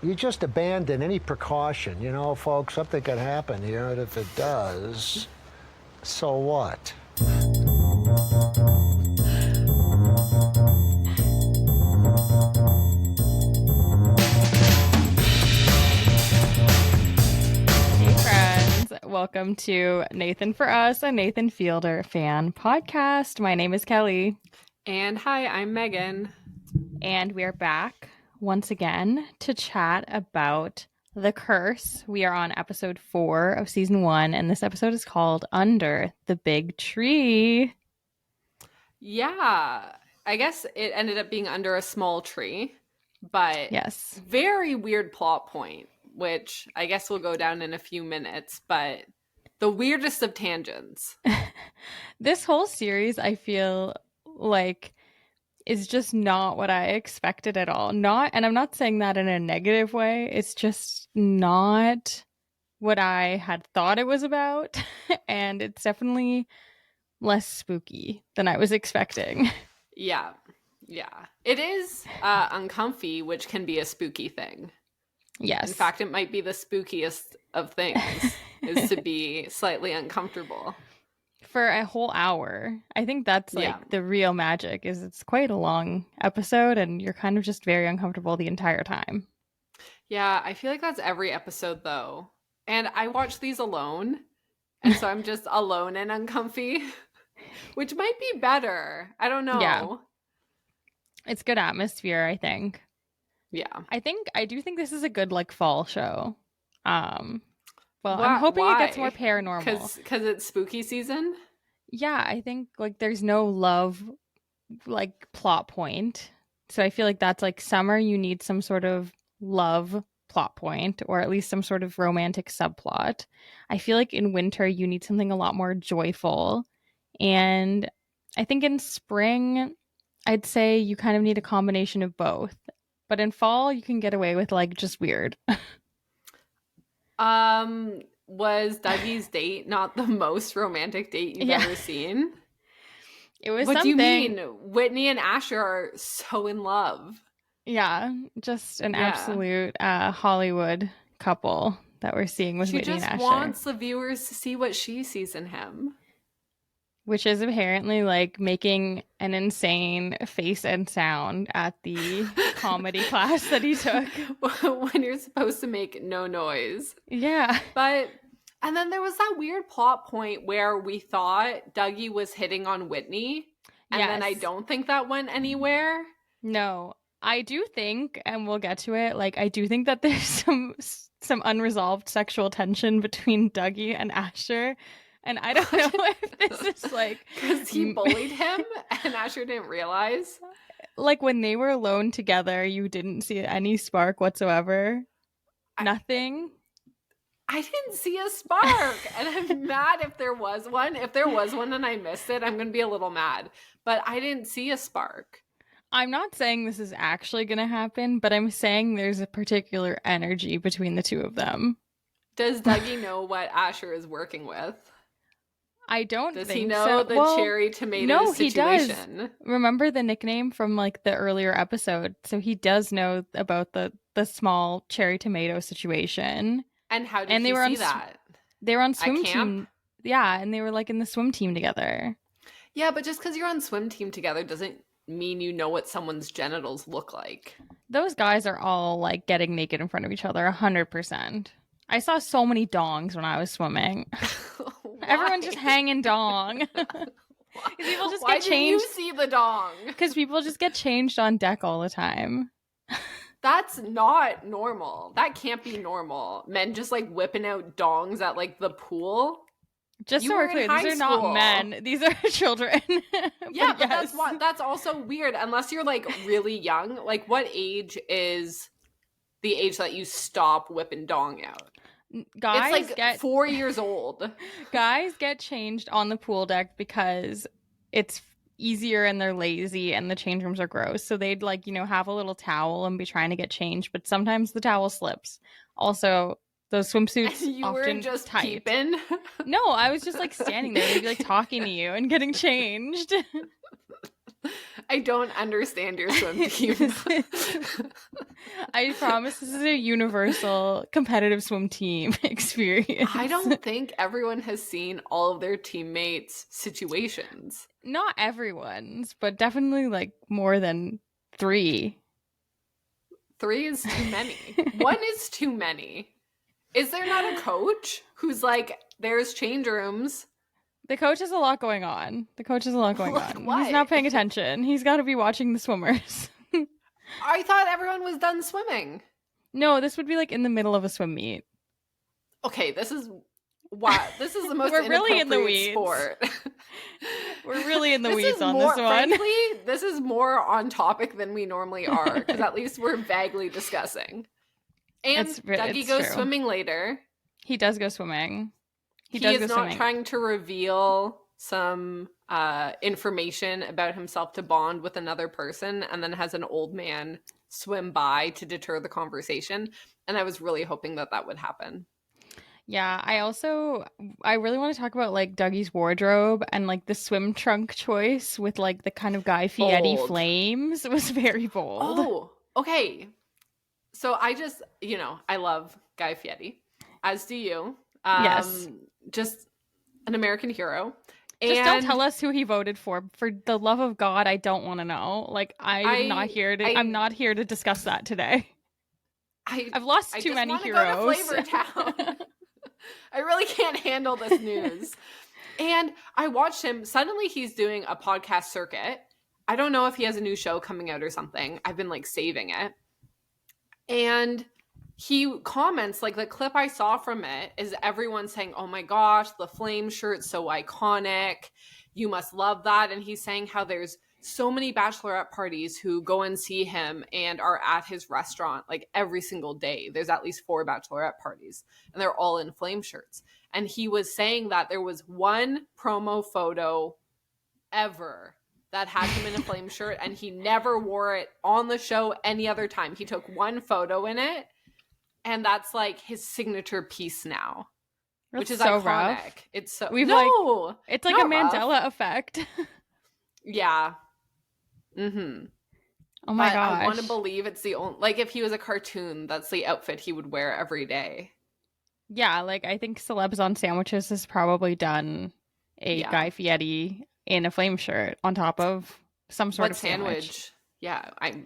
you just abandon any precaution. You know, folks, something could happen here, and if it does, so what? Hey friends, welcome to Nathan for Us, a Nathan Fielder fan podcast. My name is Kelly. And hi, I'm Megan. And we are back once again to chat about The Curse. We are on episode 4 of season 1, and this episode is called Under the Big Tree. Yeah, I guess it ended up being under a small tree, but yes, very weird plot point, which I guess will go down in a few minutes, but the weirdest of tangents. This whole series, I feel like, is just not what I expected at all. And I'm not saying that in a negative way. It's just not what I had thought it was about. And it's definitely less spooky than I was expecting. Yeah. It is uncomfy, which can be a spooky thing. Yes. In fact, it might be the spookiest of things, is to be slightly uncomfortable. For a whole hour. I think that's the real magic, is it's quite a long episode and you're kind of just very uncomfortable the entire time. Yeah, I feel like that's every episode though. And I watch these alone, and so I'm just alone and uncomfy, which might be better. I don't know. Yeah. It's good atmosphere, I think. Yeah. I do think this is a good fall show. I'm hoping it gets more paranormal. Because it's spooky season? Yeah, I think there's no love plot point. So I feel like that's summer, you need some sort of love plot point, or at least some sort of romantic subplot. I feel like in winter you need something a lot more joyful. And I think in spring, I'd say you kind of need a combination of both. But in fall, you can get away with just weird. Was Dougie's date not the most romantic date you've ever seen? It was What something. do you mean? Whitney and Asher are so in love. Yeah, just an absolute Hollywood couple that we're seeing with Whitney and Asher. She just wants the viewers to see what she sees in him. Which is apparently making an insane face and sound at the comedy class that he took. When you're supposed to make no noise. Yeah. And then there was that weird plot point where we thought Dougie was hitting on Whitney. And then I don't think that went anywhere. No, I do think, and we'll get to it, I do think that there's some unresolved sexual tension between Dougie and Asher. And I don't know if this is because he bullied him and Asher didn't realize. When they were alone together, you didn't see any spark whatsoever. Nothing. I didn't see a spark. And I'm mad if there was one. If there was one and I missed it, I'm going to be a little mad. But I didn't see a spark. I'm not saying this is actually going to happen, but I'm saying there's a particular energy between the two of them. Does Dougie know what Asher is working with? I don't think so. Does he know the cherry tomato situation? He does. Remember the nickname from the earlier episode? So he does know about the small cherry tomato situation. And how did he see that? They were on swim team. Yeah, and they were in the swim team together. Yeah, but just because you're on swim team together doesn't mean you know what someone's genitals look like. Those guys are all getting naked in front of each other 100%. I saw so many dongs when I was swimming. Everyone's just hanging dong. People just get changed. Did you see the dong? Because people just get changed on deck all the time. That's not normal. That can't be normal. Men just whipping out dongs at the pool. Just so we're clear, these are not men. These are children. Yeah, but that's also weird. Unless you're really young. What age is the age that you stop whipping dong out? Guys get 4 years old. Guys get changed on the pool deck because it's easier and they're lazy and the change rooms are gross. So they'd have a little towel and be trying to get changed, but sometimes the towel slips. Also, those swimsuits you often were just tight. Peeping? No, I was just standing there. They'd be talking to you and getting changed. I don't understand your swim team. I promise this is a universal competitive swim team experience. I don't think everyone has seen all of their teammates' situations. Not everyone's, but definitely like more than 3. 3 is too many. 1 is too many. Is there not a coach who's like, there's change rooms? The coach has a lot going on. Like He's what? not paying attention. He's got to be watching the swimmers. I thought everyone was done swimming. No, this would be like in the middle of a swim meet. Okay, this is the most We're really in the inappropriate weeds. Sport. We're really in the This weeds is on more, this one. Frankly, this is more on topic than we normally are, because at least we're vaguely discussing. And Dougie goes true. swimming later. He does go swimming. He is not trying to reveal some information about himself to bond with another person, and then has an old man swim by to deter the conversation. And I was really hoping that would happen. Yeah, I really want to talk about like Dougie's wardrobe, and like the swim trunk choice with like the kind of Guy Fieri flames. It was very bold. Oh, okay. So I just, I love Guy Fieri, as do you. Yes. Just an American hero. Just don't tell us who he voted for. For the love of God, I don't want to know. Like, I'm not here to discuss that today. I've lost too many heroes. I just want to go to Flavor Town. I really can't handle this news. And I watched him. Suddenly he's doing a podcast circuit. I don't know if he has a new show coming out or something. I've been like saving it. And he comments, like the clip I saw from it is everyone saying, oh my gosh, the flame shirt's so iconic. You must love that. And he's saying how there's so many bachelorette parties who go and see him and are at his restaurant like every single day. There's at least 4 bachelorette parties and they're all in flame shirts. And he was saying that there was one promo photo ever that had him in a flame shirt, and he never wore it on the show any other time. He took one photo in it, and that's like his signature piece now. That's which is so iconic. rough. It's so it's like a Mandela effect. Yeah. Mm-hmm. Oh my gosh. I want to believe it's the only, like if he was a cartoon, that's the outfit he would wear every day. Yeah, like I think Celebs on Sandwiches has probably done a Guy Fieri in a flame shirt on top of some sort of sandwich. Yeah, I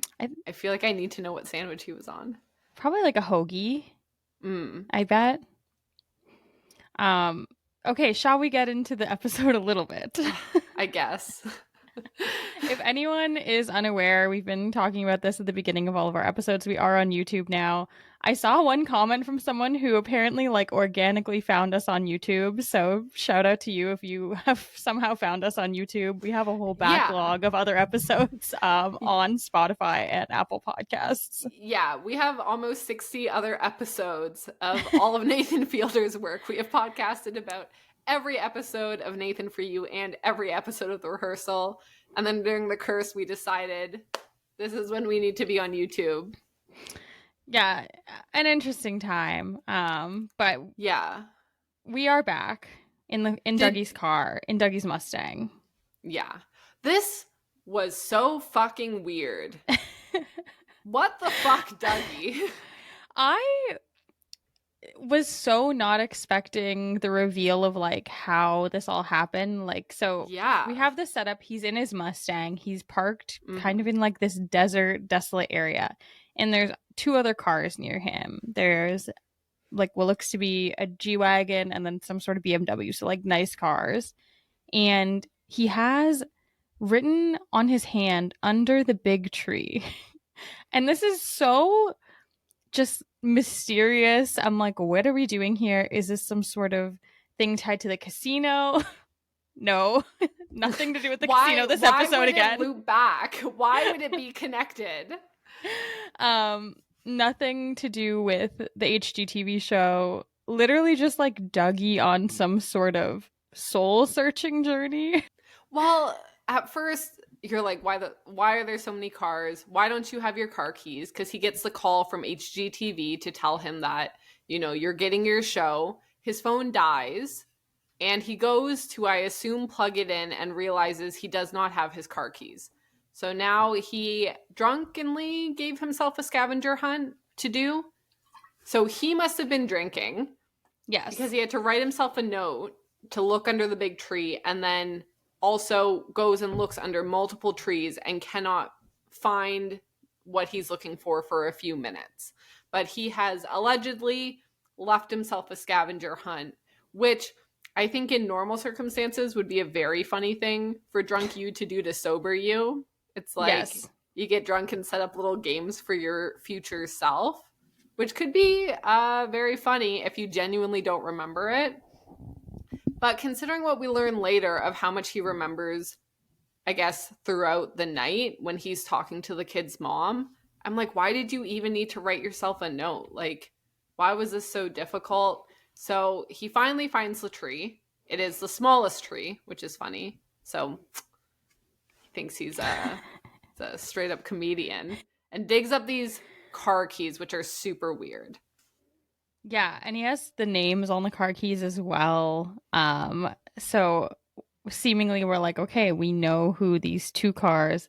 feel like I need to know what sandwich he was on. Probably like a hoagie. I bet. Okay, shall we get into the episode a little bit? I guess. If anyone is unaware, we've been talking about this at the beginning of all of our episodes. We are on YouTube now. I saw one comment from someone who apparently like organically found us on YouTube. So shout out to you if you have somehow found us on YouTube. We have a whole backlog of other episodes on Spotify and Apple Podcasts. Yeah, we have almost 60 other episodes of all of Nathan Fielder's work. We have podcasted about every episode of Nathan for You and every episode of The Rehearsal. And then during the curse, we decided this is when we need to be on YouTube. Yeah, an interesting time. But yeah, we are back in Dougie's car, in Dougie's Mustang. Yeah. This was so fucking weird. What the fuck, Dougie? I was so not expecting the reveal of like how this all happened. Like, so yeah, we have this setup. He's in his Mustang. He's parked kind of in like this desert, desolate area. And there's 2 other cars near him. There's like what looks to be a G-Wagon and then some sort of BMW. So like nice cars. And he has written on his hand, "Under the big tree." And this is so just mysterious. I'm like, what are we doing here? Is this some sort of thing tied to the casino? No, nothing to do with the casino this episode again. Why would it loop back? Why would it be connected? Nothing to do with the HGTV show. Literally just like Dougie on some sort of soul searching journey. Well, at first you're like, why are there so many cars? Why don't you have your car keys? Because he gets the call from HGTV to tell him that, you're getting your show. His phone dies and he goes to, I assume, plug it in and realizes he does not have his car keys. So now he drunkenly gave himself a scavenger hunt to do. So he must have been drinking. Yes. Because he had to write himself a note to look under the big tree, and then also goes and looks under multiple trees and cannot find what he's looking for a few minutes. But he has allegedly left himself a scavenger hunt, which I think in normal circumstances would be a very funny thing for drunk you to do to sober you. It's like Yes. you get drunk and set up little games for your future self, which could be very funny if you genuinely don't remember it. But considering what we learn later of how much he remembers, I guess, throughout the night when he's talking to the kid's mom, I'm like, why did you even need to write yourself a note? Like, why was this so difficult? So he finally finds the tree. It is the smallest tree, which is funny. So he thinks he's a straight up comedian, and digs up these car keys, which are super weird. Yeah, and he has the names on the car keys as well. So seemingly we're like, okay, we know who these 2 cars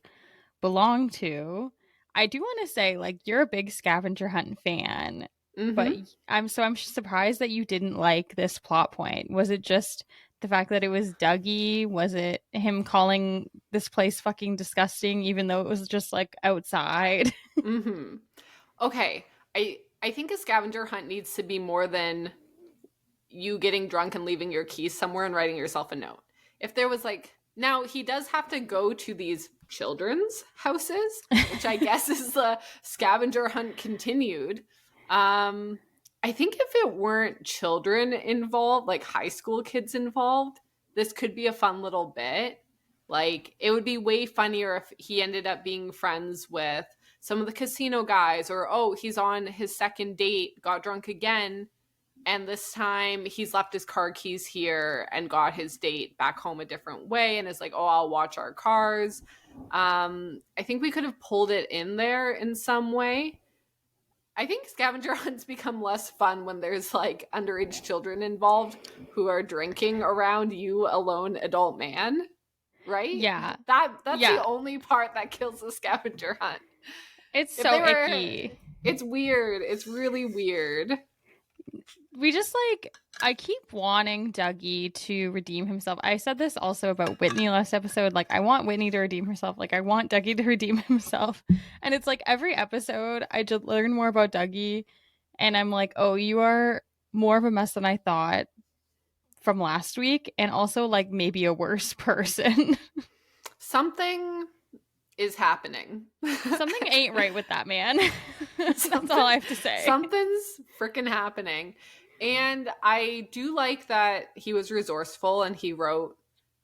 belong to. I do want to say, like, you're a big scavenger hunt fan, but I'm surprised that you didn't like this plot point. Was it just the fact that it was Dougie? Was it him calling this place fucking disgusting, even though it was just like outside? Okay, I think a scavenger hunt needs to be more than you getting drunk and leaving your keys somewhere and writing yourself a note. If there was like, now he does have to go to these children's houses, which I guess is the scavenger hunt continued. I think if it weren't children involved, like high school kids involved, this could be a fun little bit. Like, it would be way funnier if he ended up being friends with some of the casino guys, or, oh, he's on his second date, got drunk again, and this time he's left his car keys here and got his date back home a different way, and is like, oh, I'll watch our cars. I think we could have pulled it in there in some way. I think scavenger hunts become less fun when there's like underage children involved who are drinking around you, a lone adult man, right? Yeah. That's the only part that kills the scavenger hunt. It's so icky. It's weird. It's really weird. We just I keep wanting Dougie to redeem himself. I said this also about Whitney last episode. Like, I want Whitney to redeem herself. Like, I want Dougie to redeem himself. And it's like every episode I just learn more about Dougie, and I'm like, oh, you are more of a mess than I thought from last week, and also like maybe a worse person. Something is happening. Something ain't right with that man. That's all I have to say. Something's freaking happening. And I do like that he was resourceful and he wrote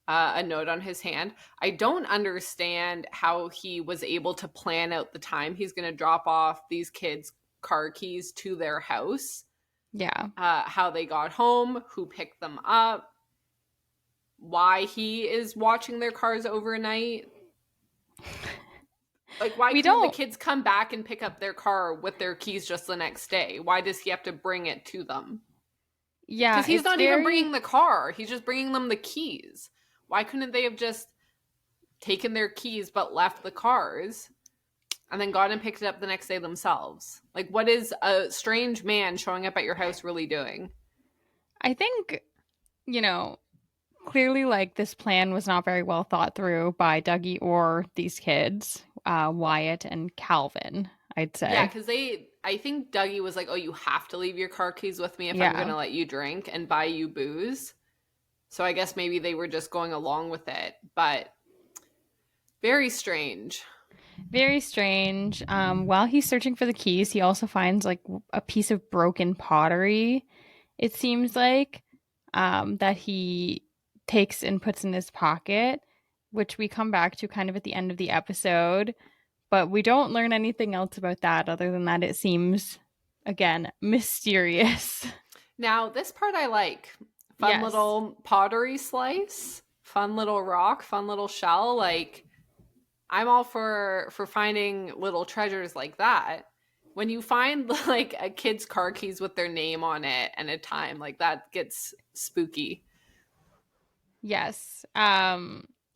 a note on his hand. I don't understand how he was able to plan out the time he's going to drop off these kids' car keys to their house. Yeah. How they got home, who picked them up, why he is watching their cars overnight. Like, why can't the kids come back and pick up their car with their keys just the next day? Why does he have to bring it to them? Yeah. Because he's not even bringing the car. He's just bringing them the keys. Why couldn't they have just taken their keys but left the cars and then gone and picked it up the next day themselves? Like, what is a strange man showing up at your house really doing? I think, clearly, like, this plan was not very well thought through by Dougie or these kids, Wyatt and Calvin, I'd say. Yeah, because I think Dougie was like, oh, you have to leave your car keys with me if I'm going to let you drink and buy you booze. So I guess maybe they were just going along with it. But very strange. Very strange. While he's searching for the keys, he also finds like a piece of broken pottery, it seems like, that he takes and puts in his pocket, which we come back to kind of at the end of the episode, but we don't learn anything else about that other than that it seems, again, mysterious. Now, this part I like. Fun little pottery slice, fun little rock, fun little shell. Like, I'm all for finding little treasures like that. When you find like a kid's car keys with their name on it and a time, like, that gets spooky. Yes.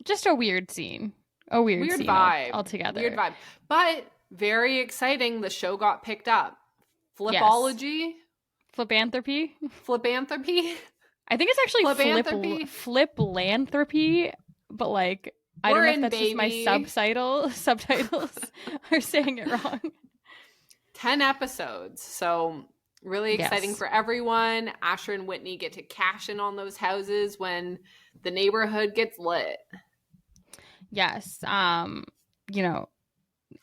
Just a weird scene. A weird scene vibe altogether. Weird vibe. But very exciting. The show got picked up Flipology? Flipanthropy. Flipanthropy? I think it's actually Flipanthropy? fliplanthropy, but like I don't We're know if in, that's just my baby. subtitles are saying it wrong. 10 episodes. So really exciting Yes. for everyone. Asher and Whitney get to cash in on those houses when the neighborhood gets lit. Yes. You know,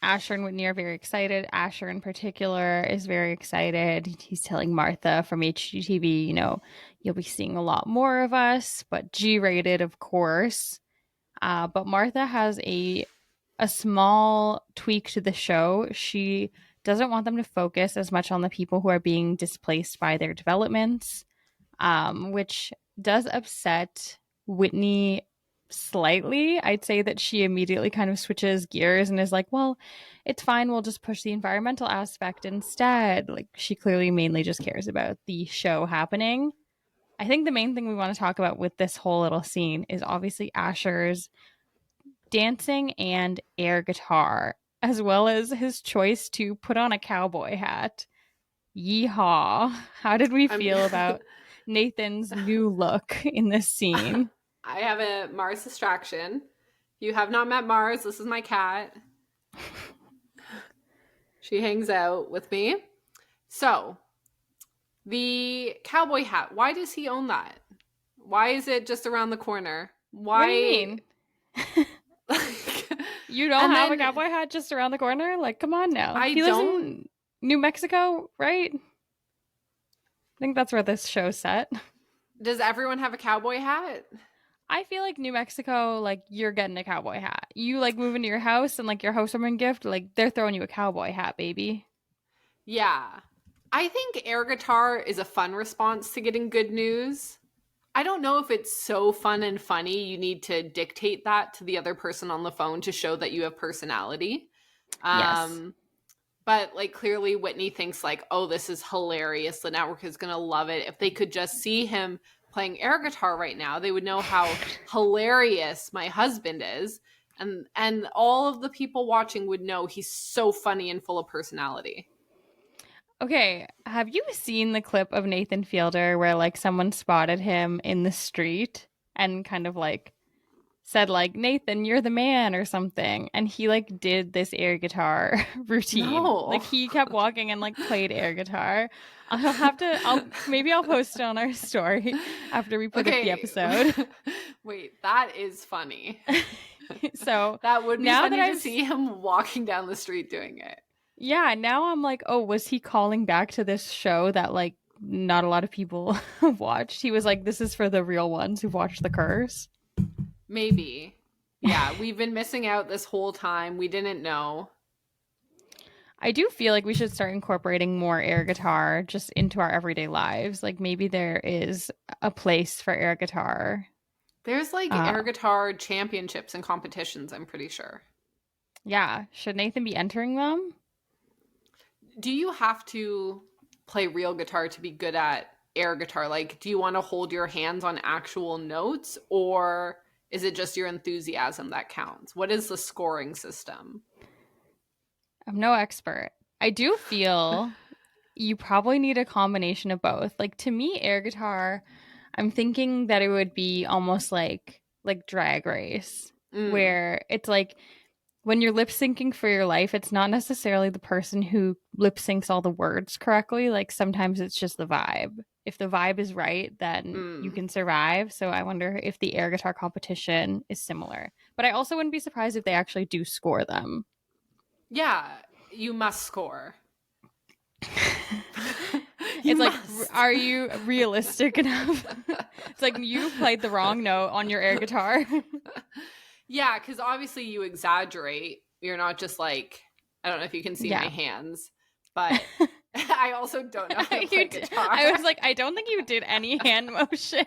Asher and Whitney are very excited. Asher in particular is very excited. He's telling Martha from HGTV, you know, you'll be seeing a lot more of us, but G-rated, of course. But Martha has a small tweak to the show. She doesn't want them to focus as much on the people who are being displaced by their developments, which does upset Whitney slightly. I'd say that she immediately kind of switches gears and is like, well, it's fine. We'll just push the environmental aspect instead. Like, she clearly mainly just cares about the show happening. I think the main thing we want to talk about with this whole little scene is obviously Asher's dancing and air guitar, as well as his choice to put on a cowboy hat. Yeehaw. How did we feel about Nathan's new look in this scene? I have a Mars distraction. You have not met Mars. This is my cat. She hangs out with me. So, the cowboy hat. Why does he own that? Why is it just around the corner? Why? What do you mean? You don't have a cowboy hat just around the corner? Like, come on now. He lives in New Mexico, right? I think that's where this show's set. Does everyone have a cowboy hat? I feel like New Mexico, like, you're getting a cowboy hat. You, like, move into your house and, like, your housewarming gift, like, they're throwing you a cowboy hat, baby. Yeah. I think air guitar is a fun response to getting good news. I don't know if it's so fun and funny you need to dictate that to the other person on the phone to show that you have personality. Yes. But, like, clearly Whitney thinks, like, oh, this is hilarious. The network is going to love it. If they could just see him playing air guitar right now, they would know how hilarious my husband is. And all of the people watching would know he's so funny and full of personality. Okay, have you seen the clip of Nathan Fielder where, like, someone spotted him in the street and kind of, like, said, like, Nathan, you're the man or something, and he, like, did this air guitar routine. No. Like, he kept walking and, like, played air guitar. Maybe I'll post it on our story after we put up the episode. Wait, that is funny. So that would be now funny that to see him walking down the street doing it. Yeah, now I'm like, oh, was he calling back to this show that, like, not a lot of people have watched? He was like, this is for the real ones who've watched The Curse. Maybe. Yeah, we've been missing out this whole time. We didn't know. I do feel like we should start incorporating more air guitar just into our everyday lives. Like, maybe there is a place for air guitar. There's, like, air guitar championships and competitions, I'm pretty sure. Yeah. Should Nathan be entering them? Do you have to play real guitar to be good at air guitar? Like, do you want to hold your hands on actual notes, or is it just your enthusiasm that counts? What is the scoring system? I'm no expert. I do feel you probably need a combination of both. Like, to me, air guitar, I'm thinking that it would be almost like Drag Race, where it's like, when you're lip syncing for your life, it's not necessarily the person who lip syncs all the words correctly. Like, sometimes it's just the vibe. If the vibe is right, then you can survive. So I wonder if the air guitar competition is similar. But I also wouldn't be surprised if they actually do score them. Yeah, you must score. It's like, are you realistic enough? It's like, you played the wrong note on your air guitar. Yeah, because obviously you exaggerate. You're not just like, I don't know if you can see my hands, but I also don't know how to play guitar. I was like, I don't think you did any hand motion.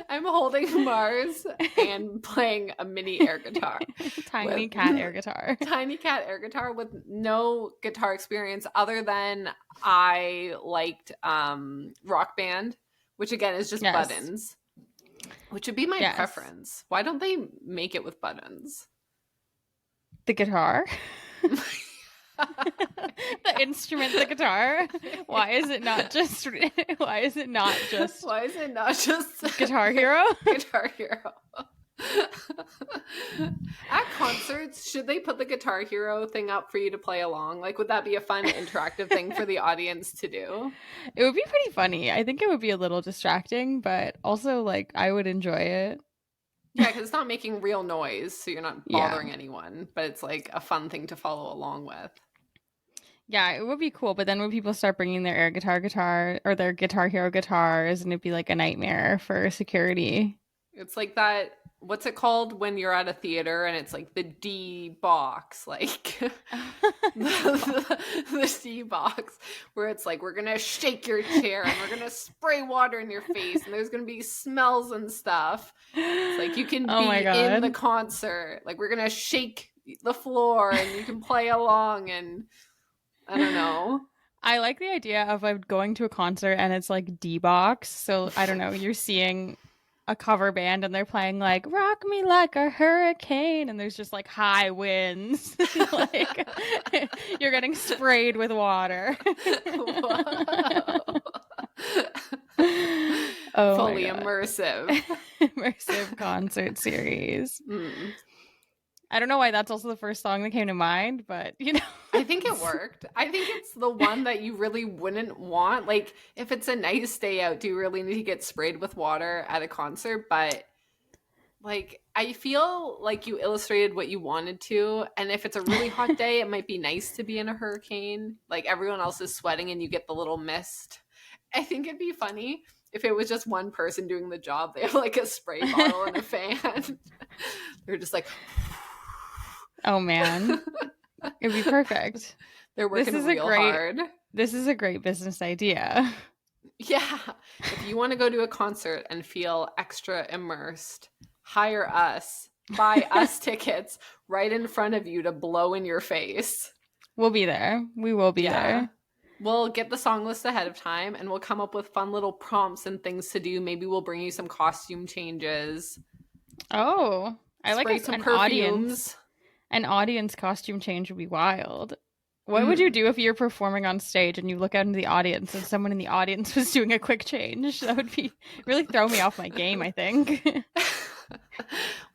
I'm holding Mars and playing a mini air guitar. Tiny cat air guitar. Tiny cat air guitar with no guitar experience other than I liked Rock Band, which again is just buttons. Which would be my preference. Why don't they make it with buttons? The guitar? instrument the guitar? Why is it not just Guitar Hero? Guitar Hero. At concerts, should they put the Guitar Hero thing up for you to play along? Like, would that be a fun interactive thing for the audience to do? It would be pretty funny. I think it would be a little distracting, but also like I would enjoy it. Yeah, because it's not making real noise, so you're not bothering anyone, but it's like a fun thing to follow along with. Yeah, it would be cool, but then when people start bringing their air guitar or their Guitar Hero guitars, and it'd be like a nightmare for security. It's like that, what's it called when you're at a theater and it's like the D box, like the D box, where it's like, we're going to shake your chair and we're going to spray water in your face and there's going to be smells and stuff. It's like you can be in the concert. Like, we're going to shake the floor and you can play along, and I don't know. I like the idea of like going to a concert and it's like D-Box. So I don't know, you're seeing a cover band and they're playing like Rock Me Like a Hurricane, and there's just like high winds. Like you're getting sprayed with water. Oh, fully immersive. Immersive concert series. I don't know why that's also the first song that came to mind, but you know. I think it worked. I think it's the one that you really wouldn't want. Like, if it's a nice day out, do you really need to get sprayed with water at a concert? But like, I feel like you illustrated what you wanted to. And if it's a really hot day, it might be nice to be in a hurricane. Like, everyone else is sweating and you get the little mist. I think it'd be funny if it was just one person doing the job. They have like a spray bottle and a fan. They're just like... Oh man, it'd be perfect. They're working hard. This is a great business idea. Yeah. If you want to go to a concert and feel extra immersed, hire us. Buy us tickets right in front of you to blow in your face. We'll be there. We will be there. We'll get the song list ahead of time and we'll come up with fun little prompts and things to do. Maybe we'll bring you some costume changes. Oh, I like some an perfumes. An audience costume change would be wild. What would you do if you're performing on stage and you look out into the audience and someone in the audience was doing a quick change? That would be really throw me off my game, I think.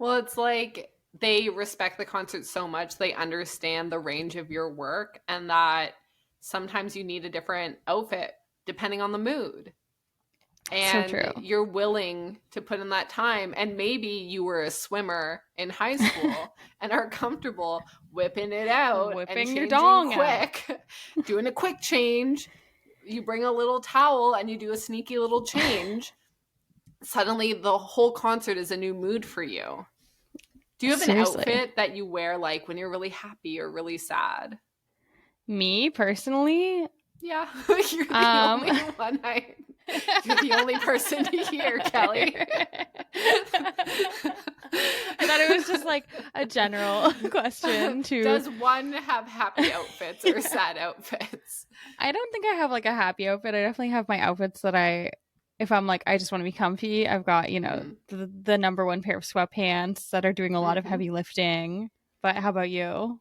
Well, it's like they respect the concert so much. They understand the range of your work and that sometimes you need a different outfit depending on the mood. And so true. You're willing to put in that time. And maybe you were a swimmer in high school and are comfortable whipping it out, whipping your dong quick, doing a quick change. You bring a little towel and you do a sneaky little change. Suddenly the whole concert is a new mood for you. Do you have an outfit that you wear like when you're really happy or really sad? Me personally? Yeah, you're the only one. You're the only person here, Kelly. I thought it was just like a general question to... Does one have happy outfits or sad outfits? I don't think I have like a happy outfit. I definitely have my outfits that if I'm like, I just want to be comfy, I've got, you know, the number one pair of sweatpants that are doing a lot of heavy lifting. But how about you?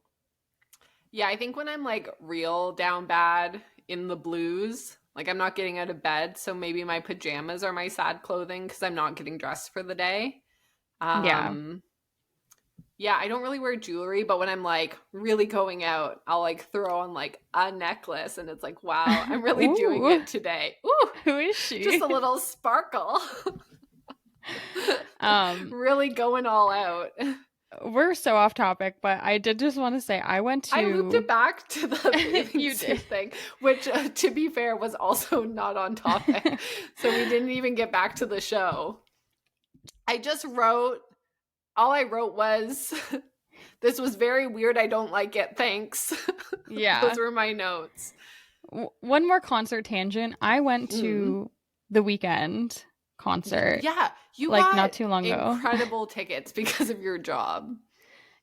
Yeah, I think when I'm like real down bad in the blues, like I'm not getting out of bed, so maybe my pajamas are my sad clothing because I'm not getting dressed for the day. Yeah, I don't really wear jewelry, but when I'm like really going out, I'll like throw on like a necklace and it's like, wow, I'm really doing it today. Ooh, who is she? Just a little sparkle. Really going all out. We're so off topic, but I did just want to say I looped it back to the bathing suit thing, which to be fair was also not on topic. So we didn't even get back to the show. All I wrote was, this was very weird. I don't like it. Thanks. Yeah. Those were my notes. One more concert tangent. I went to the Weekend concert. Yeah. You like got not too long ago. Incredible tickets because of your job.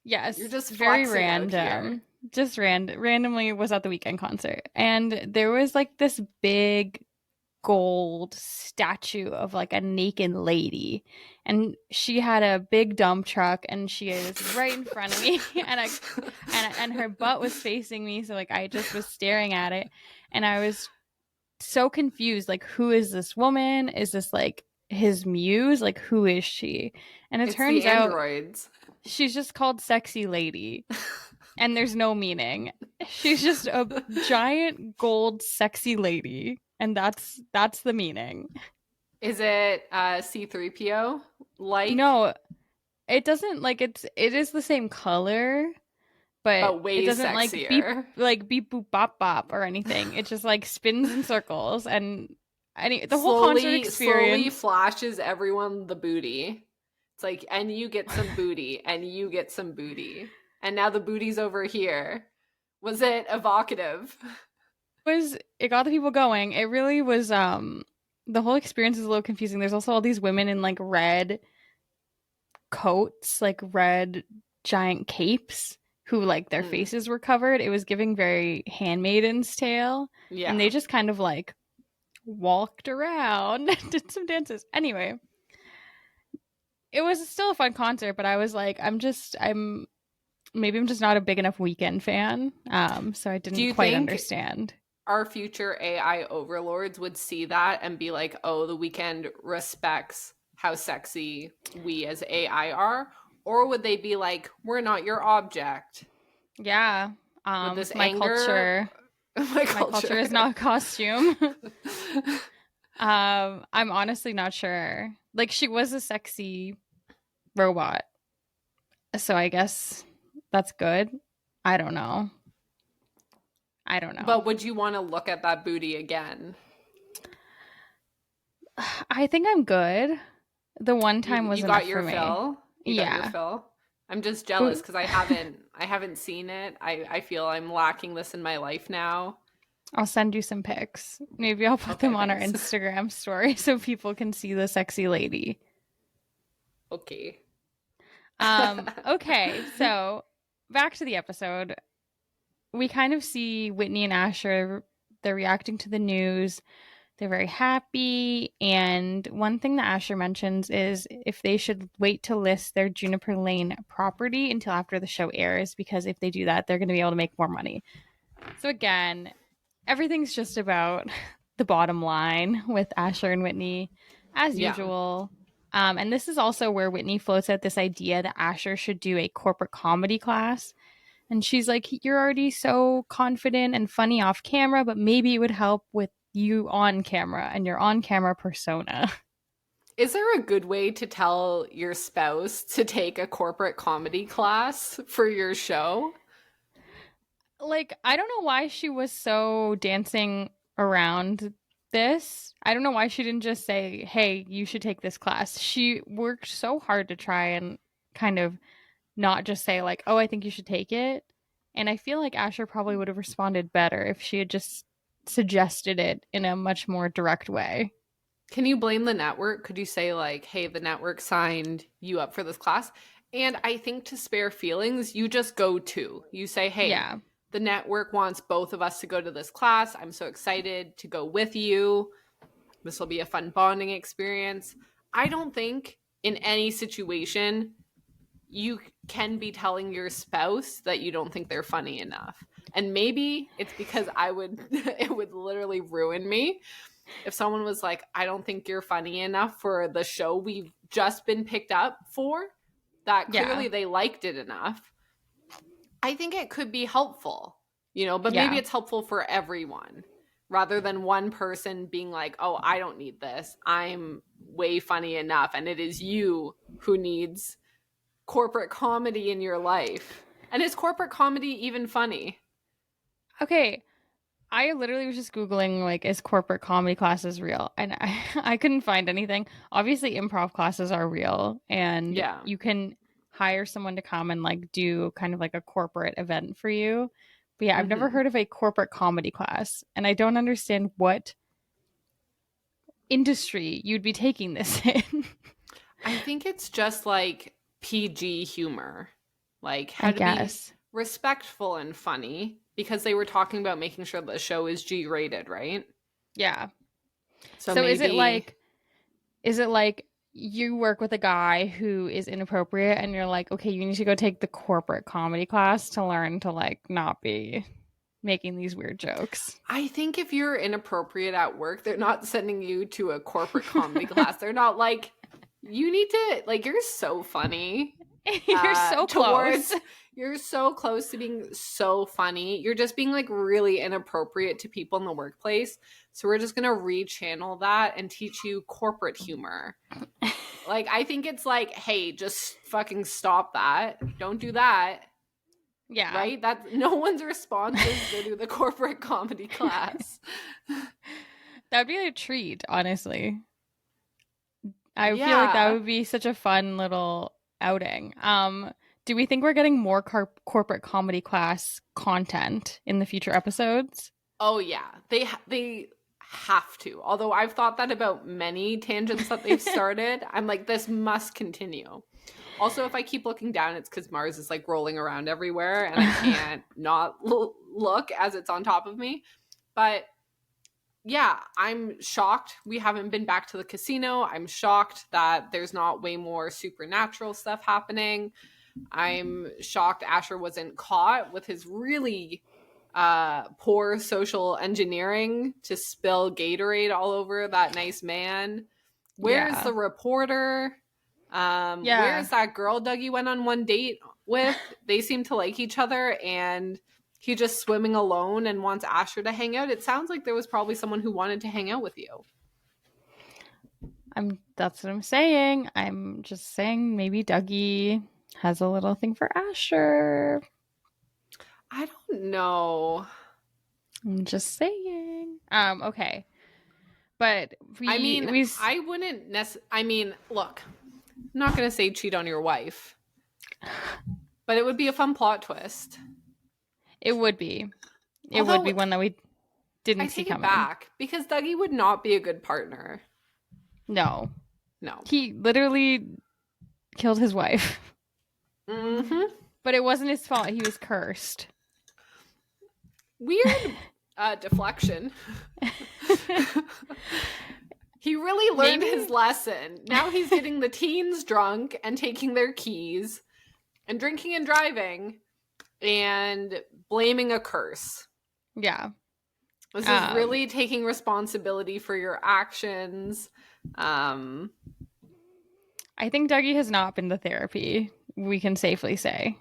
Yes. You're just very random. Just randomly was at the Weekend concert. And there was like this big gold statue of like a naked lady, and she had a big dump truck, and she is right in front of me, and her butt was facing me, so like I just was staring at it, and I was so confused, like, who is this woman? Is this like his muse? Like, who is she? And it It's turns the out androids. she's just called Sexy Lady, and there's no meaning. She's just a giant gold sexy lady, and that's the meaning. Is it C3PO? Like, No, it doesn't, like, it is the same color, but but way it doesn't sexier. like beep boop bop bop or anything. It just like spins in circles, and the whole concert Slowly experience. flashes everyone the booty. It's like, and you get some booty, and you get some booty, and now the booty's over here. Was it evocative? It got the people going. It really was. The whole experience is a little confusing. There's also all these women in like red coats, like red giant capes, who like their faces were covered. It was giving very Handmaiden's Tale. Yeah. And they just kind of like walked around, did some dances. Anyway, it was still a fun concert, but I was like, maybe I'm just not a big enough Weekend fan. So I didn't quite understand. Our future AI overlords would see that and be like, oh, the Weekend respects how sexy we as AI are? Or would they be like, we're not your object? Yeah. With this my anger, culture. My culture is not a costume. I'm honestly not sure. Like, she was a sexy robot, so I guess that's good. I don't know. But would you want to look at that booty again? I think I'm good. The one time was enough for me. You got your fill. I'm just jealous because I haven't seen it. I feel I'm lacking this in my life now. I'll send you some pics. Maybe I'll put them on our Instagram story so people can see the sexy lady. Okay. Okay, so back to the episode. We kind of see Whitney and Asher. They're reacting to the news. They're very happy. And one thing that Asher mentions is if they should wait to list their Juniper Lane property until after the show airs, because if they do that, they're going to be able to make more money. So again, everything's just about the bottom line with Asher and Whitney, as usual. And this is also where Whitney floats out this idea that Asher should do a corporate comedy class. And she's like, you're already so confident and funny off camera, but maybe it would help with you on camera and your on-camera persona. Is there a good way to tell your spouse to take a corporate comedy class for your show? Like, I don't know why she was so dancing around this. I don't know why she didn't just say, hey, you should take this class. She worked so hard to try and kind of not just say like, oh, I think you should take it. And I feel like Asher probably would have responded better if she had just suggested it in a much more direct way. Can you blame the network? Could you say like, hey, the network signed you up for this class? And I think to spare feelings, you just go to. You say, hey, the network wants both of us to go to this class. I'm so excited to go with you. This will be a fun bonding experience. I don't think in any situation you can be telling your spouse that you don't think they're funny enough. And maybe it's because it would literally ruin me if someone was like, I don't think you're funny enough for the show we've just been picked up for, that clearly they liked it enough. I think it could be helpful, but maybe it's helpful for everyone rather than one person being like, oh, I don't need this. I'm way funny enough. And it is you who needs corporate comedy in your life. And is corporate comedy even funny? Okay. I literally was just Googling, like, is corporate comedy classes real? And I couldn't find anything. Obviously, improv classes are real. And you can hire someone to come and, like, do kind of like a corporate event for you. But yeah, I've never heard of a corporate comedy class. And I don't understand what industry you'd be taking this in. I think it's just, like, PG humor. Like, how to be respectful and funny. Because they were talking about making sure the show is G-rated, right? Yeah. So So maybe is it like you work with a guy who is inappropriate and you're like, okay, you need to go take the corporate comedy class to learn to like not be making these weird jokes. I think if you're inappropriate at work, they're not sending you to a corporate comedy class. They're not like, you need to, like, you're so funny. You're so close. You're so close to being so funny. You're just being like really inappropriate to people in the workplace. So we're just going to rechannel that and teach you corporate humor. Like, I think it's like, hey, just fucking stop that. Don't do that. Yeah. Right? That no one's response is go to the corporate comedy class. That would be a treat, honestly. I feel like Yeah. that would be such a fun little outing. Do we think we're getting more corporate comedy class content in the future episodes? Oh yeah. They have to. Although I've thought that about many tangents that they've started. I'm like, this must continue. Also, if I keep looking down, it's because Mars is like rolling around everywhere and I can't not look as it's on top of me. But yeah, I'm shocked we haven't been back to the casino. I'm shocked that there's not way more supernatural stuff happening. I'm shocked Asher wasn't caught with his really poor social engineering to spill Gatorade all over that nice man. Where's the reporter? Where's that girl Dougie went on one date with? They seem to like each other and he's just swimming alone and wants Asher to hang out. It sounds like there was probably someone who wanted to hang out with you. That's what I'm saying. I'm just saying maybe Dougie has a little thing for Asher. I don't know. I'm just saying. Okay. But I wouldn't I mean, look, I'm not going to say cheat on your wife, but it would be a fun plot twist. It would be. It would be one that we didn't see coming. I take it back because Dougie would not be a good partner. No. No. He literally killed his wife. Mm-hmm. But it wasn't his fault. He was cursed. Weird deflection. He really learned his lesson. Now he's getting the teens drunk and taking their keys and drinking and driving and blaming a curse. Yeah. This is really taking responsibility for your actions. I think Dougie has not been to therapy, we can safely say.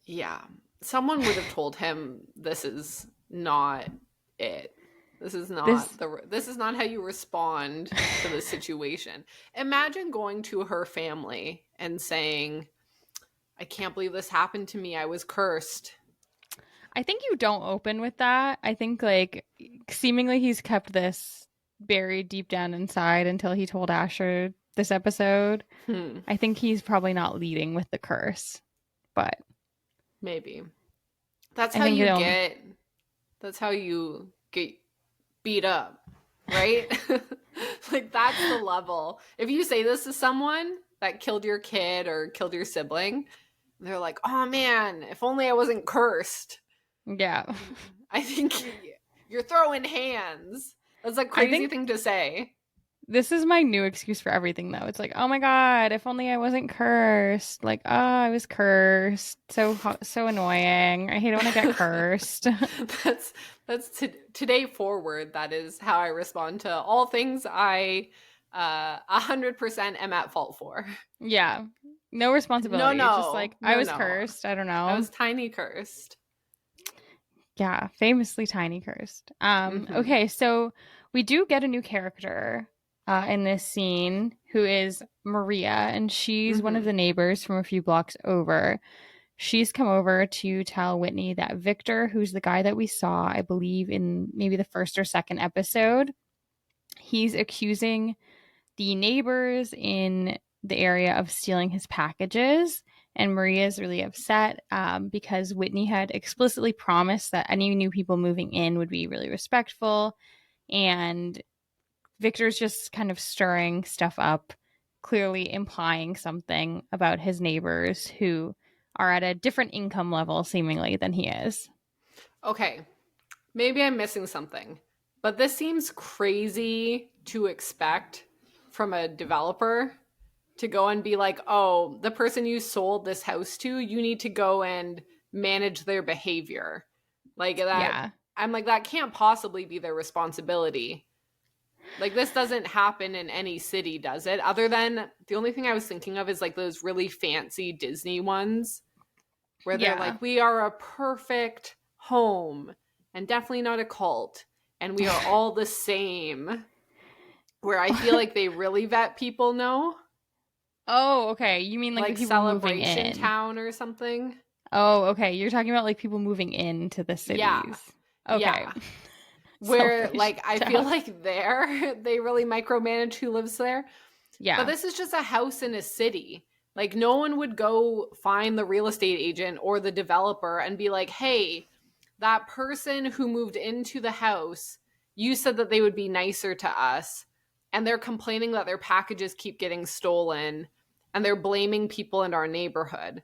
Yeah. Someone would have told him this is not it. This is not how you respond to the situation. Imagine going to her family and saying, I can't believe this happened to me. I was cursed. I think you don't open with that. I think like seemingly he's kept this buried deep down inside until he told Asher this episode. I think he's probably not leading with the curse, but maybe. That's how you get beat up, right? Like that's the level. If you say this to someone that killed your kid or killed your sibling, they're like, oh man, if only I wasn't cursed. Yeah. I think you're throwing hands. That's a crazy thing to say. This is my new excuse for everything, though. It's like, oh my God, if only I wasn't cursed. Like, oh, I was cursed. So annoying. I hate it when I get cursed. That's today forward. That is how I respond to all things I 100% am at fault for. Yeah. No responsibility. No. It's just like, I was cursed. I don't know. I was tiny cursed. Yeah, famously tiny cursed. Okay, so we do get a new character in this scene who is Maria, and she's one of the neighbors from a few blocks over. She's come over to tell Whitney that Victor, who's the guy that we saw, I believe, in maybe the first or second episode, he's accusing the neighbors in the area of stealing his packages. And Maria's really upset because Whitney had explicitly promised that any new people moving in would be really respectful. And Victor's just kind of stirring stuff up, clearly implying something about his neighbors who are at a different income level, seemingly, than he is. Okay. Maybe I'm missing something. But this seems crazy to expect from a developer to go and be like, oh, the person you sold this house to, you need to go and manage their behavior. Like that. Yeah. I'm like, that can't possibly be their responsibility. Like, this doesn't happen in any city, does it? Other than the only thing I was thinking of is like those really fancy Disney ones where they're Yeah. like, we are a perfect home and definitely not a cult. And we are all the same. Where I feel like they really vet people now. Oh, okay. You mean like the people moving Celebration in? Town or something? Oh, okay. You're talking about like people moving into the cities. Yeah. Okay. Yeah. Where like I feel Celebration like they really micromanage who lives there. Yeah. But this is just a house in a city. Like, no one would go find the real estate agent or the developer and be like, hey, that person who moved into the house, you said that they would be nicer to us. And they're complaining that their packages keep getting stolen. And they're blaming people in our neighborhood.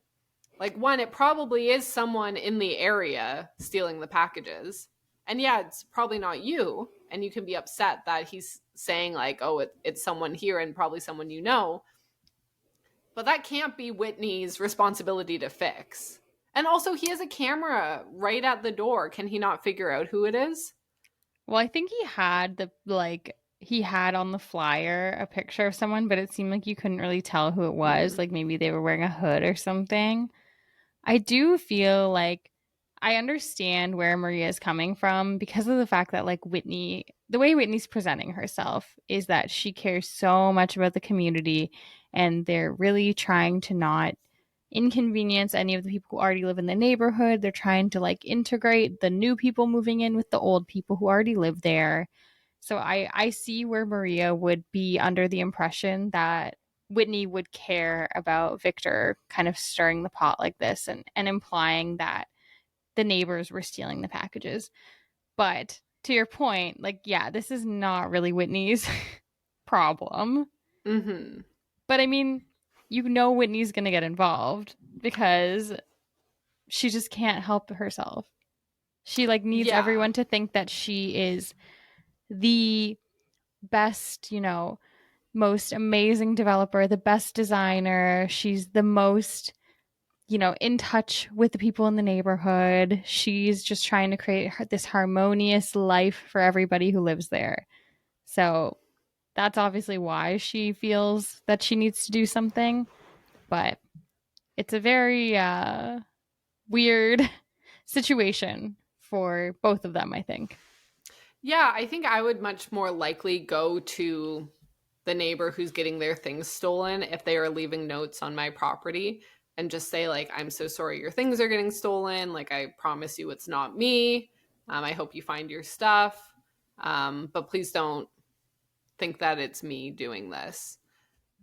Like, one, it probably is someone in the area stealing the packages. And yeah, it's probably not you. And you can be upset that he's saying like, oh, it's someone here and probably someone you know. But that can't be Whitney's responsibility to fix. And also, he has a camera right at the door. Can he not figure out who it is? Well, I think he had on the flyer a picture of someone, but it seemed like you couldn't really tell who it was. Like maybe they were wearing a hood or something. I do feel like I understand where Maria is coming from because of the fact that like the way Whitney's presenting herself is that she cares so much about the community and they're really trying to not inconvenience any of the people who already live in the neighborhood. They're trying to like integrate the new people moving in with the old people who already live there. So I see where Maria would be under the impression that Whitney would care about Victor kind of stirring the pot like this and implying that the neighbors were stealing the packages. But to your point, like, yeah, this is not really Whitney's problem. Mm-hmm. But I mean, Whitney's going to get involved because she just can't help herself. She like needs everyone to think that she is the best, most amazing developer, the best designer. She's the most, in touch with the people in the neighborhood. She's just trying to create this harmonious life for everybody who lives there. So that's obviously why she feels that she needs to do something. But it's a very weird situation for both of them, I think. Yeah, I think I would much more likely go to the neighbor who's getting their things stolen if they are leaving notes on my property and just say like, I'm so sorry your things are getting stolen. Like, I promise you it's not me. I hope you find your stuff. But please don't think that it's me doing this.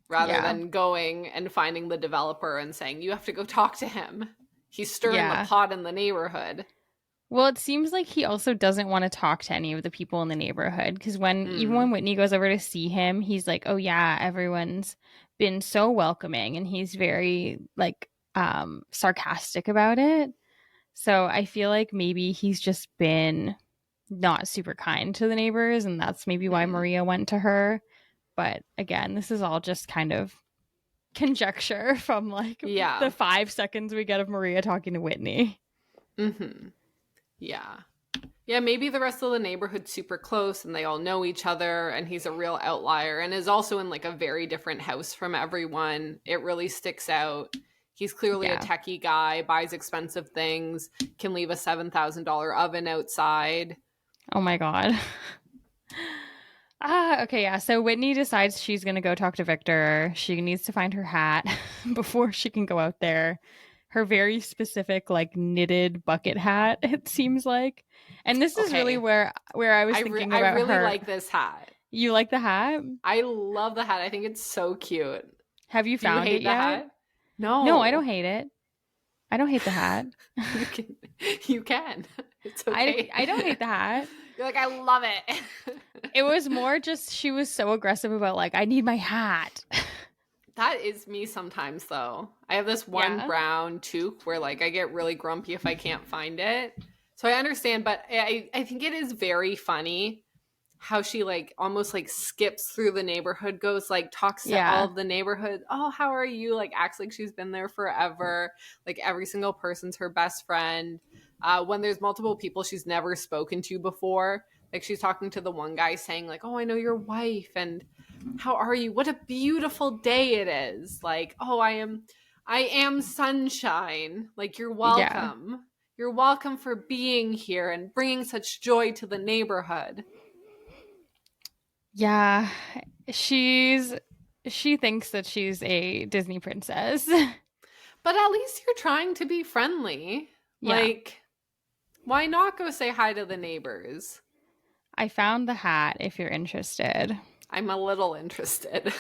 Rather than going and finding the developer and saying, you have to go talk to him. He's stirring the pot in the neighborhood. Well, it seems like he also doesn't want to talk to any of the people in the neighborhood because even when Whitney goes over to see him, he's like, oh yeah, everyone's been so welcoming, and he's very like sarcastic about it. So I feel like maybe he's just been not super kind to the neighbors, and that's maybe why Maria went to her. But again, this is all just kind of conjecture from like the 5 seconds we get of Maria talking to Whitney. Mm-hmm. Yeah. Yeah, maybe the rest of the neighborhood's super close and they all know each other and he's a real outlier and is also in like a very different house from everyone. It really sticks out. He's clearly a techie guy, buys expensive things, can leave a $7,000 oven outside. Oh my God. Okay, yeah. So Whitney decides she's going to go talk to Victor. She needs to find her hat before she can go out there. Her very specific, like, knitted bucket hat, it seems like. And this is really where I was thinking about her. I really like this hat. You like the hat? I love the hat. I think it's so cute. Have you found it yet? Hat? No. No, I don't hate it. I don't hate the hat. You can. It's okay. I don't hate the hat. You're like, I love it. It was more just she was so aggressive about like, I need my hat. That is me sometimes, though. I have this one brown toque where, like, I get really grumpy if I can't find it. So I understand, but I think it is very funny how she like almost like skips through the neighborhood, goes like talks to all of the neighborhood. Oh, how are you? Like acts like she's been there forever. Like every single person's her best friend. When there's multiple people she's never spoken to before, like she's talking to the one guy saying like, oh, I know your wife and how are you? What a beautiful day it is. Like, oh, I am sunshine. Like you're welcome. Yeah. You're welcome for being here and bringing such joy to the neighborhood. Yeah, she thinks that she's a Disney princess. But at least you're trying to be friendly. Yeah. Like, why not go say hi to the neighbors? I found the hat if you're interested. I'm a little interested.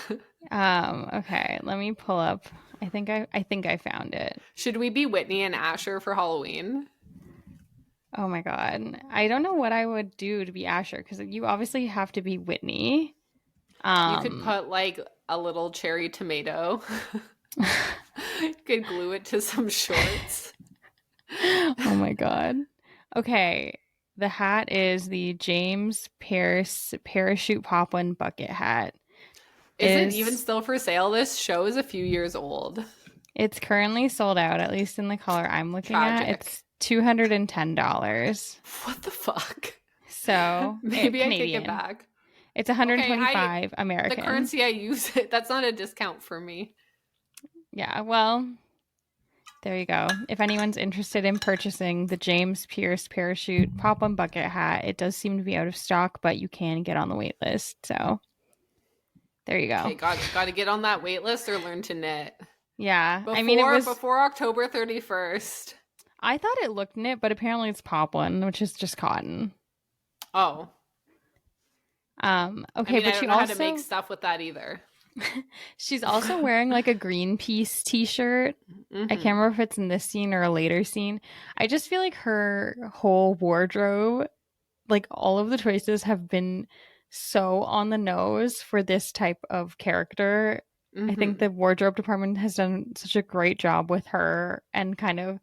Okay, let me pull up. I think I found it. Should we be Whitney and Asher for Halloween? Oh my god. I don't know what I would do to be Asher because you obviously have to be Whitney. You could put like a little cherry tomato. You could glue it to some shorts. Oh my god. Okay. The hat is the James Pierce Parachute Poplin Bucket Hat. Is it even still for sale? This show is a few years old. It's currently sold out, at least in the color I'm looking at. It's $210. What the fuck? So maybe I take it back. It's $125 American. The currency I use, that's not a discount for me. Yeah, well, there you go. If anyone's interested in purchasing the James Pierce Parachute Poplin Bucket Hat, it does seem to be out of stock, but you can get on the wait list. So there you go. Okay, got to get on that wait list or learn to knit. Yeah, it was before October 31st. I thought it looked knit, but apparently it's poplin, which is just cotton. Oh. Okay, I mean, but I don't know how to make stuff with that either. She's also wearing like a Greenpeace t-shirt. I can't remember if it's in this scene or a later scene. I just feel like her whole wardrobe, like all of the choices have been so on the nose for this type of character. I think the wardrobe department has done such a great job with her, and kind of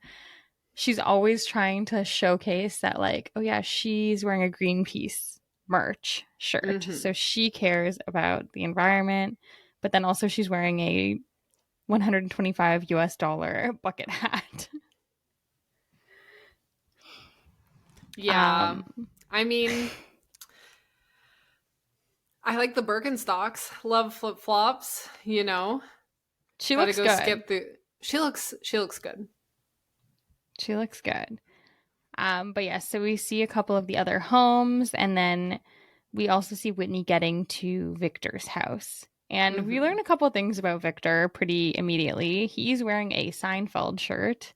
she's always trying to showcase that like, oh yeah, she's wearing a Greenpeace merch shirt. So she cares about the environment, but then also she's wearing a $125 bucket hat. Yeah. I mean, I like the Birkenstocks. Love flip-flops, you know. She looks good. She looks good. She looks good. But yeah, so we see a couple of the other homes, and then we also see Whitney getting to Victor's house. And we learn a couple of things about Victor pretty immediately. He's wearing a Seinfeld shirt,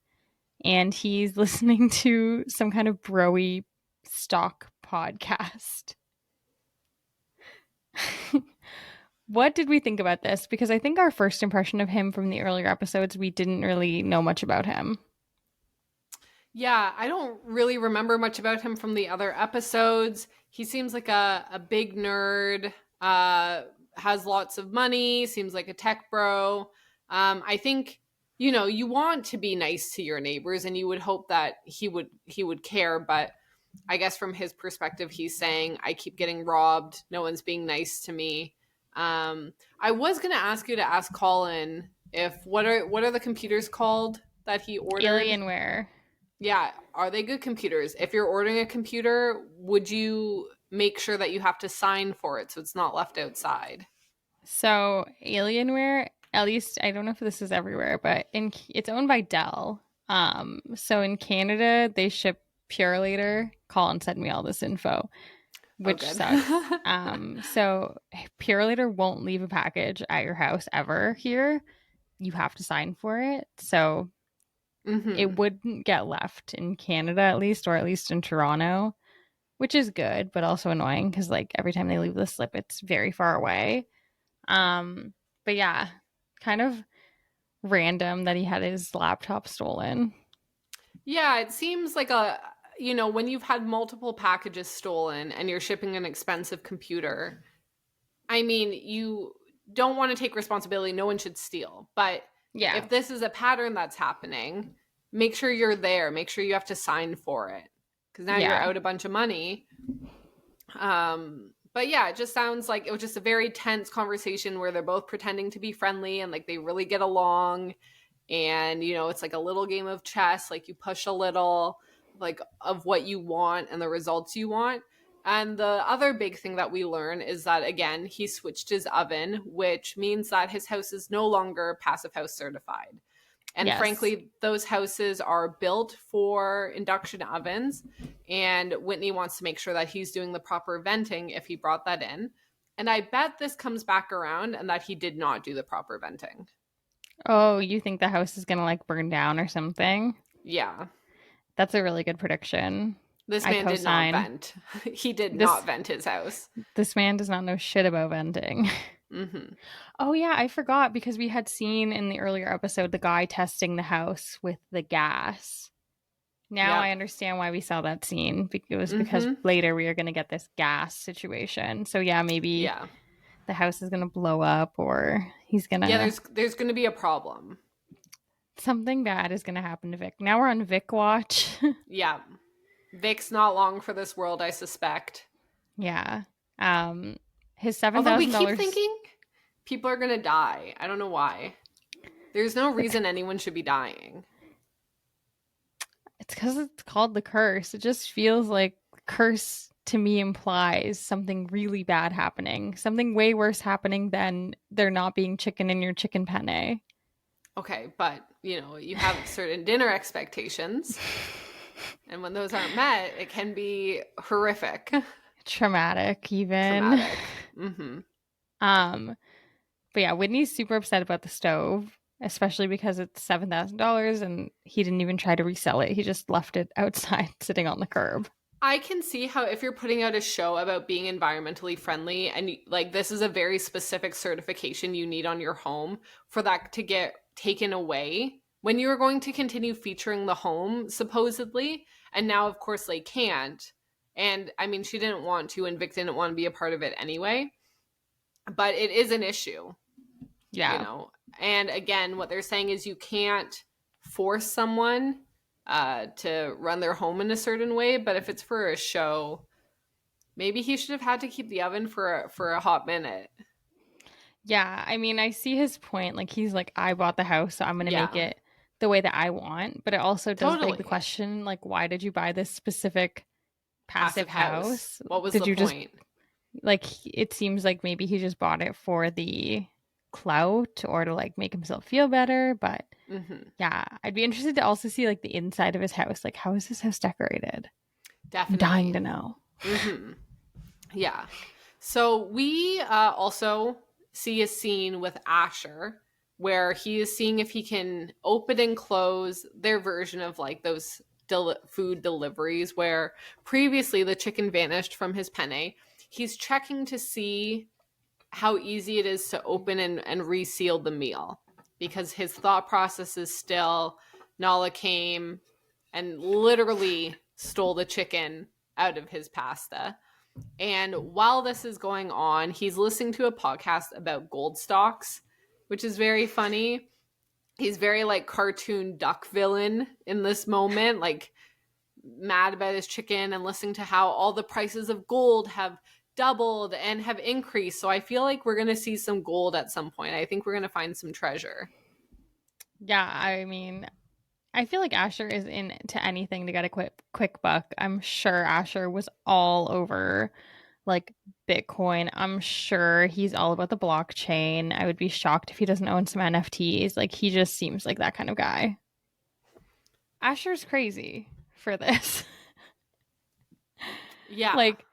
and he's listening to some kind of bro-y stock podcast. What did we think about this? Because I think our first impression of him from the earlier episodes, we didn't really know much about him. Yeah, I don't really remember much about him from the other episodes. He seems like a big nerd, has lots of money, seems like a tech bro. I think, you know, you want to be nice to your neighbors and you would hope that he would care, but I guess from his perspective, he's saying, I keep getting robbed. No one's being nice to me. I was going to ask you to ask Colin what are the computers called that he ordered? Alienware. Yeah. Are they good computers? If you're ordering a computer, would you make sure that you have to sign for it so it's not left outside? So Alienware, at least I don't know if this is everywhere, but it's owned by Dell. So in Canada, they ship Purelator. Colin sent me all this info, which sucks. So Purelator won't leave a package at your house ever here. You have to sign for it. So it wouldn't get left in Canada, at least, or at least in Toronto, which is good, but also annoying because like every time they leave the slip, it's very far away. But yeah, kind of random that he had his laptop stolen. Yeah, it seems like when you've had multiple packages stolen and you're shipping an expensive computer, I mean, you don't want to take responsibility. No one should steal. But yeah, if this is a pattern that's happening, make sure you're there. Make sure you have to sign for it. Because now you're out a bunch of money. But yeah, it just sounds like it was just a very tense conversation where they're both pretending to be friendly and like they really get along. And, you know, it's like a little game of chess. Like you push a little like of what you want and the results you want. And the other big thing that we learn is that, again, he switched his oven, which means that his house is no longer Passive House certified. And Yes. frankly, those houses are built for induction ovens. And Whitney wants to make sure that he's doing the proper venting if he brought that in. And I bet this comes back around and that he did not do the proper venting. Oh, you think the house is gonna like burn down or something? Yeah. That's a really good prediction. This I man did not co-sign. vent. He did not vent his house. This man does not know shit about venting. Mm-hmm. Oh yeah, I forgot because we had seen in the earlier episode the guy testing the house with the gas. Now Yep. I understand why we saw that scene. It was because later we are going to get this gas situation. So yeah, maybe the house is going to blow up or he's going to... Yeah, there's going to be a problem. Something bad is going to happen to Vic. Now we're on Vic watch. Yeah. Vic's not long for this world, I suspect. Yeah. His $7,000... Although we keep thinking people are going to die. I don't know why. There's no reason anyone should be dying. It's because it's called the curse. It just feels like curse to me implies something really bad happening. Something way worse happening than there not being chicken in your chicken penne. Okay, but, you know, you have certain dinner expectations. And when those aren't met, it can be horrific. Traumatic, even. Traumatic. Mm-hmm. But yeah, Whitney's super upset about the stove, especially because it's $7,000 and he didn't even try to resell it. He just left it outside sitting on the curb. I can see how if you're putting out a show about being environmentally friendly and like this is a very specific certification you need on your home for that to get taken away when you were going to continue featuring the home supposedly, and now of course they can't. And I mean, she didn't want to and Vic didn't want to be a part of it anyway, but it is an issue. Yeah. You know, and again, what they're saying is you can't force someone to run their home in a certain way, but if it's for a show, maybe he should have had to keep the oven for a hot minute. Yeah, I mean, I see his point. Like, he's like, I bought the house, so I'm going to make it the way that I want. But it also does beg the question, like, why did you buy this specific passive house? What was the point? Like, it seems like maybe he just bought it for the clout or to, like, make himself feel better. But, yeah, I'd be interested to also see, like, the inside of his house. Like, how is his house decorated? Definitely. I'm dying to know. Yeah. So we also see a scene with Asher where he is seeing if he can open and close their version of like those food deliveries where previously the chicken vanished from his penne. He's checking to see how easy it is to open and reseal the meal because his thought process is still Nala came and literally stole the chicken out of his pasta. And while this is going on, he's listening to a podcast about gold stocks, which is very funny. He's very like cartoon duck villain in this moment, like mad about his chicken and listening to how all the prices of gold have doubled and have increased. So I feel like we're going to see some gold at some point. I think we're going to find some treasure. Yeah, I mean, I feel like Asher is into anything to get a quick buck. I'm sure Asher was all over like Bitcoin. I'm sure he's all about the blockchain. I would be shocked if he doesn't own some NFTs. Like, he just seems like that kind of guy. Asher's crazy for this. Yeah. Like,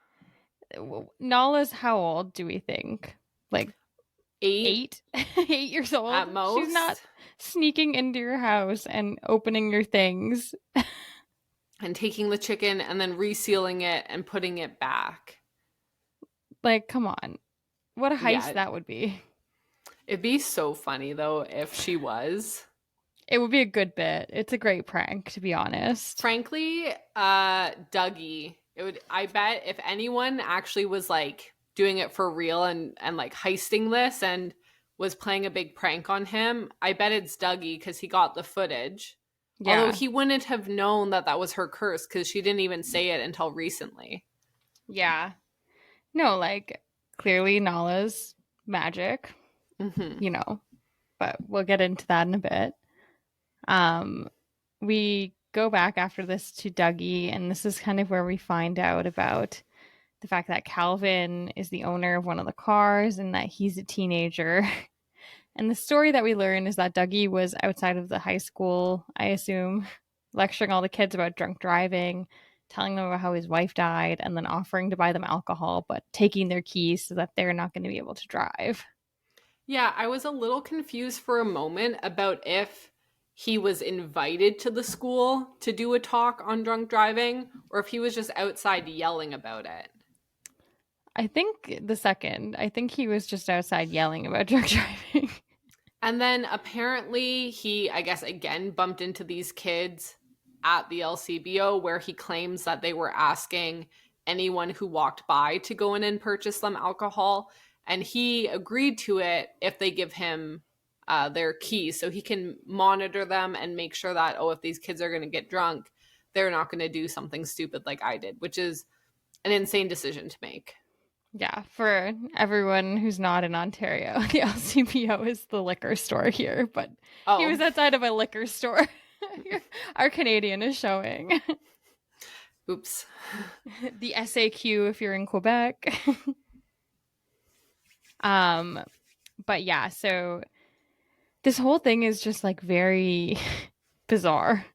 Nala's how old do we think? Like 8? 8 years old? At most. She's not sneaking into your house and opening your things. And taking the chicken and then resealing it and putting it back. Like, come on. What a heist that would be. It'd be so funny, though, if she was. It would be a good bit. It's a great prank, to be honest. Frankly, Dougie, I bet if anyone actually was, like, doing it for real and like, heisting this and was playing a big prank on him, I bet it's Dougie because he got the footage. Yeah. Although he wouldn't have known that was her curse because she didn't even say it until recently. Yeah. No, like clearly Nala's magic, Mm-hmm. you know, but we'll get into that in a bit. Um, we go back after this to Dougie, and this is kind of where we find out about the fact that Calvin is the owner of one of the cars and that he's a teenager. And the story that we learn is that Dougie was outside of the high school, I assume, lecturing all the kids about drunk driving, telling them about how his wife died, and then offering to buy them alcohol, but taking their keys so that they're not going to be able to drive. Yeah, I was a little confused for a moment about if he was invited to the school to do a talk on drunk driving or if he was just outside yelling about it. I think the second. I think he was just outside yelling about drunk driving. And then apparently he, I guess, again bumped into these kids at the LCBO where he claims that they were asking anyone who walked by to go in and purchase them alcohol. And he agreed to it if they give him their keys so he can monitor them and make sure that, oh, if these kids are going to get drunk, they're not going to do something stupid like I did, which is an insane decision to make. Yeah, for everyone who's not in Ontario, the LCBO is the liquor store here, but he was outside of a liquor store. Our Canadian is showing. Oops. The SAQ if you're in Quebec. But yeah, so this whole thing is just like very bizarre.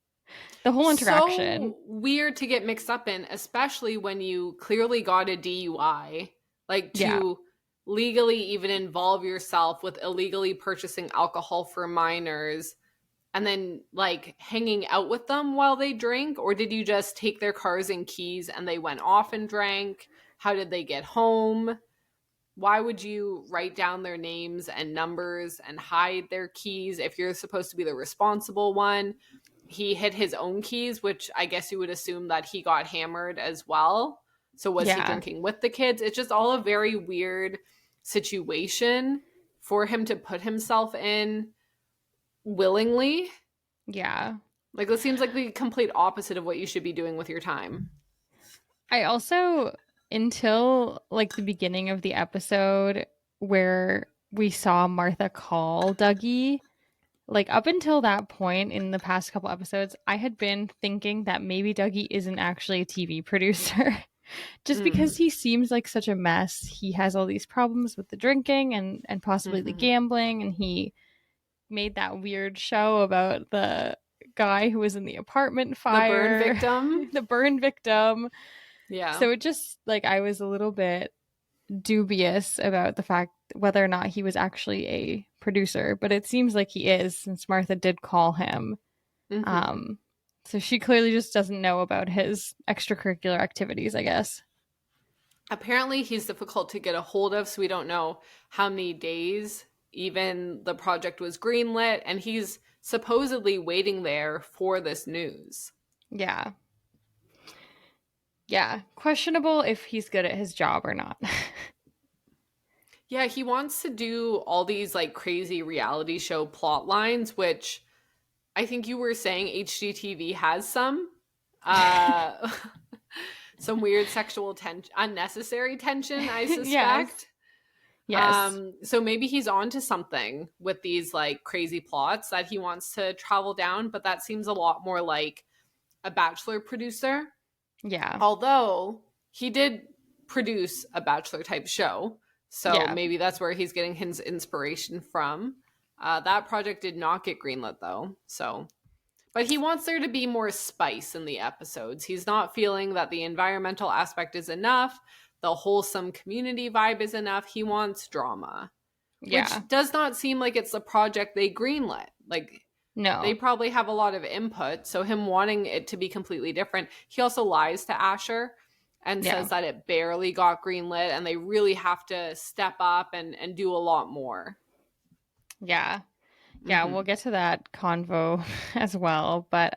The whole interaction. So weird to get mixed up in, especially when you clearly got a DUI. Like to legally even involve yourself with illegally purchasing alcohol for minors and then like hanging out with them while they drink? Or did you just take their cars and keys and they went off and drank? How did they get home? Why would you write down their names and numbers and hide their keys if you're supposed to be the responsible one? He hid his own keys, which I guess you would assume that he got hammered as well. So was he drinking with the kids? It's just all a very weird situation for him to put himself in willingly. Yeah. Like, this seems like the complete opposite of what you should be doing with your time. I also, until like the beginning of the episode where we saw Martha call Dougie, like up until that point in the past couple episodes, I had been thinking that maybe Dougie isn't actually a TV producer. Just because he seems like such a mess. He has all these problems with the drinking and possibly the gambling, and he made that weird show about the guy who was in the apartment fire. The burn victim. The burn victim. Yeah. So it just, like, I was a little bit dubious about the fact whether or not he was actually a producer, but it seems like he is, since Martha did call him. So she clearly just doesn't know about his extracurricular activities, I guess. Apparently he's difficult to get a hold of, so we don't know how many days even the project was greenlit, and he's supposedly waiting there for this news. Yeah. Yeah. Questionable if he's good at his job or not. Yeah, he wants to do all these like crazy reality show plot lines, which I think you were saying HGTV has some. Some weird sexual tension, unnecessary tension, I suspect. Yes. So maybe he's onto something with these like crazy plots that he wants to travel down, but that seems a lot more like a Bachelor producer. Yeah. Although he did produce a Bachelor type show. So maybe that's where he's getting his inspiration from. That project did not get greenlit though. So, but he wants there to be more spice in the episodes. He's not feeling that the environmental aspect is enough. The wholesome community vibe is enough. He wants drama. Yeah. Which does not seem like it's the project they greenlit. Like, no. They probably have a lot of input. So him wanting it to be completely different. He also lies to Asher and says that it barely got greenlit and they really have to step up and do a lot more. Yeah. Yeah, we'll get to that convo as well. But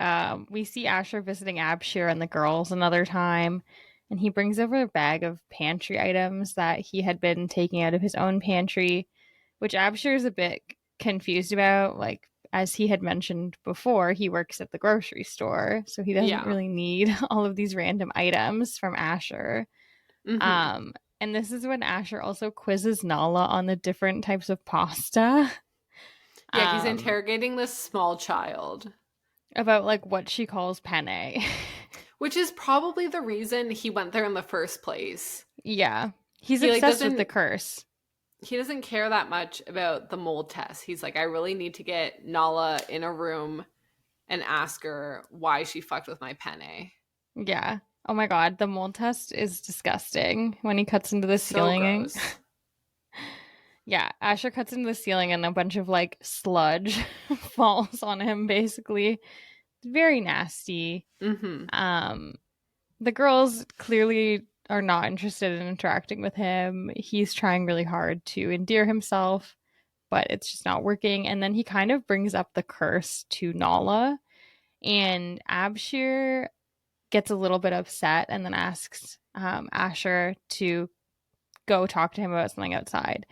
we see Asher visiting Abshir and the girls another time. And he brings over a bag of pantry items that he had been taking out of his own pantry, which Abshir is a bit confused about. Like, as he had mentioned before, he works at the grocery store, so he doesn't really need all of these random items from Asher. And this is when Asher also quizzes Nala on the different types of pasta. Yeah, he's interrogating this small child about like what she calls penne. which is probably the reason he went there in the first place. Yeah. He's He, like, obsessed with doesn't- the curse. He doesn't care that much about the mold test. He's like, I really need to get Nala in a room and ask her why she fucked with my penne. Yeah. Oh my god, the mold test is disgusting when he cuts into the So ceiling. gross. Yeah, Asher cuts into the ceiling and a bunch of like sludge falls on him basically. Very nasty. Mm-hmm. The girls clearly are not interested in interacting with him. He's trying really hard to endear himself, but it's just not working. And then he kind of brings up the curse to Nala, and Abshir gets a little bit upset and then asks Asher to go talk to him about something outside.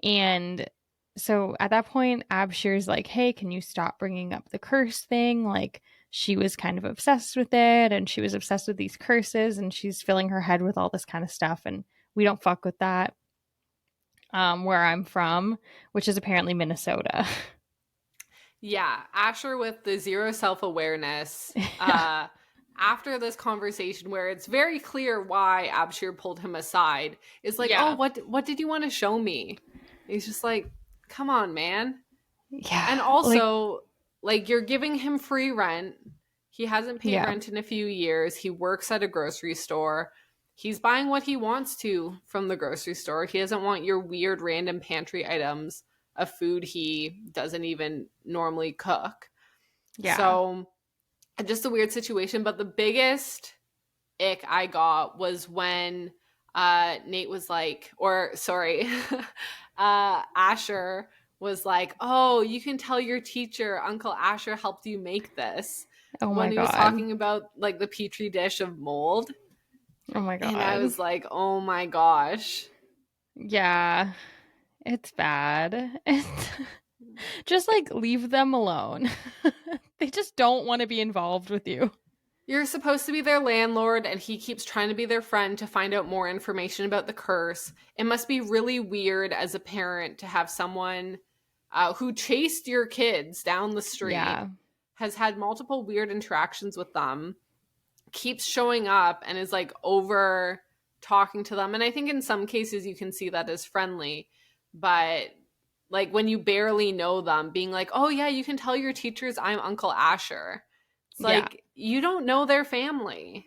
And so at that point, Abshir's like, hey, can you stop bringing up the curse thing? Like, she was kind of obsessed with it, and she was obsessed with these curses, and she's filling her head with all this kind of stuff, and we don't fuck with that. Where I'm from, which is apparently Minnesota. Yeah, Asher with the zero self-awareness. After this conversation where it's very clear why Abshir pulled him aside, is like, Yeah. oh, what did you want to show me? He's just like, come on, man. Yeah. And also, like you're giving him free rent. He hasn't paid Yeah. rent in a few years. He works at a grocery store. He's buying what he wants to from the grocery store. He doesn't want your weird random pantry items of food he doesn't even normally cook. Yeah. So just a weird situation. But the biggest ick I got was when Nate was like, or sorry, Asher was like, oh, you can tell your teacher Uncle Asher helped you make this. Oh my when he god. was talking about like the petri dish of mold. Oh my god. And I was like, oh my gosh. Yeah. It's bad. It's just like leave them alone. They just don't want to be involved with you. You're supposed to be their landlord, and he keeps trying to be their friend to find out more information about the curse. It must be really weird as a parent to have someone who chased your kids down the street, Yeah. has had multiple weird interactions with them, keeps showing up and is like over talking to them. And I think in some cases you can see that as friendly, but like when you barely know them, being like, oh yeah, you can tell your teachers I'm Uncle Asher. It's like, you don't know their family.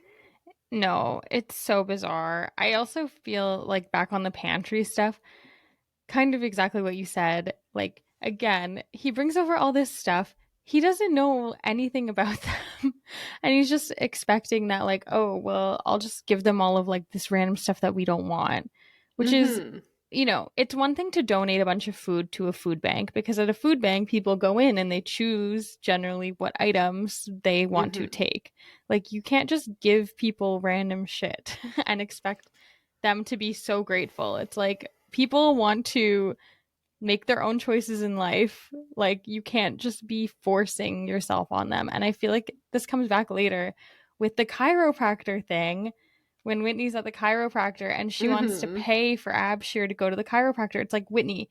No, it's so bizarre. I also feel like back on the pantry stuff, kind of exactly what you said. Like, again, he brings over all this stuff. He doesn't know anything about them. And he's just expecting that, like, oh, well, I'll just give them all of like this random stuff that we don't want, which is, you know, it's one thing to donate a bunch of food to a food bank, because at a food bank, people go in and they choose generally what items they want to take. Like, you can't just give people random shit and expect them to be so grateful. It's like people want to make their own choices in life. Like, you can't just be forcing yourself on them. And I feel like this comes back later with the chiropractor thing. When Whitney's at the chiropractor and she wants to pay for Abshir to go to the chiropractor, it's like, Whitney,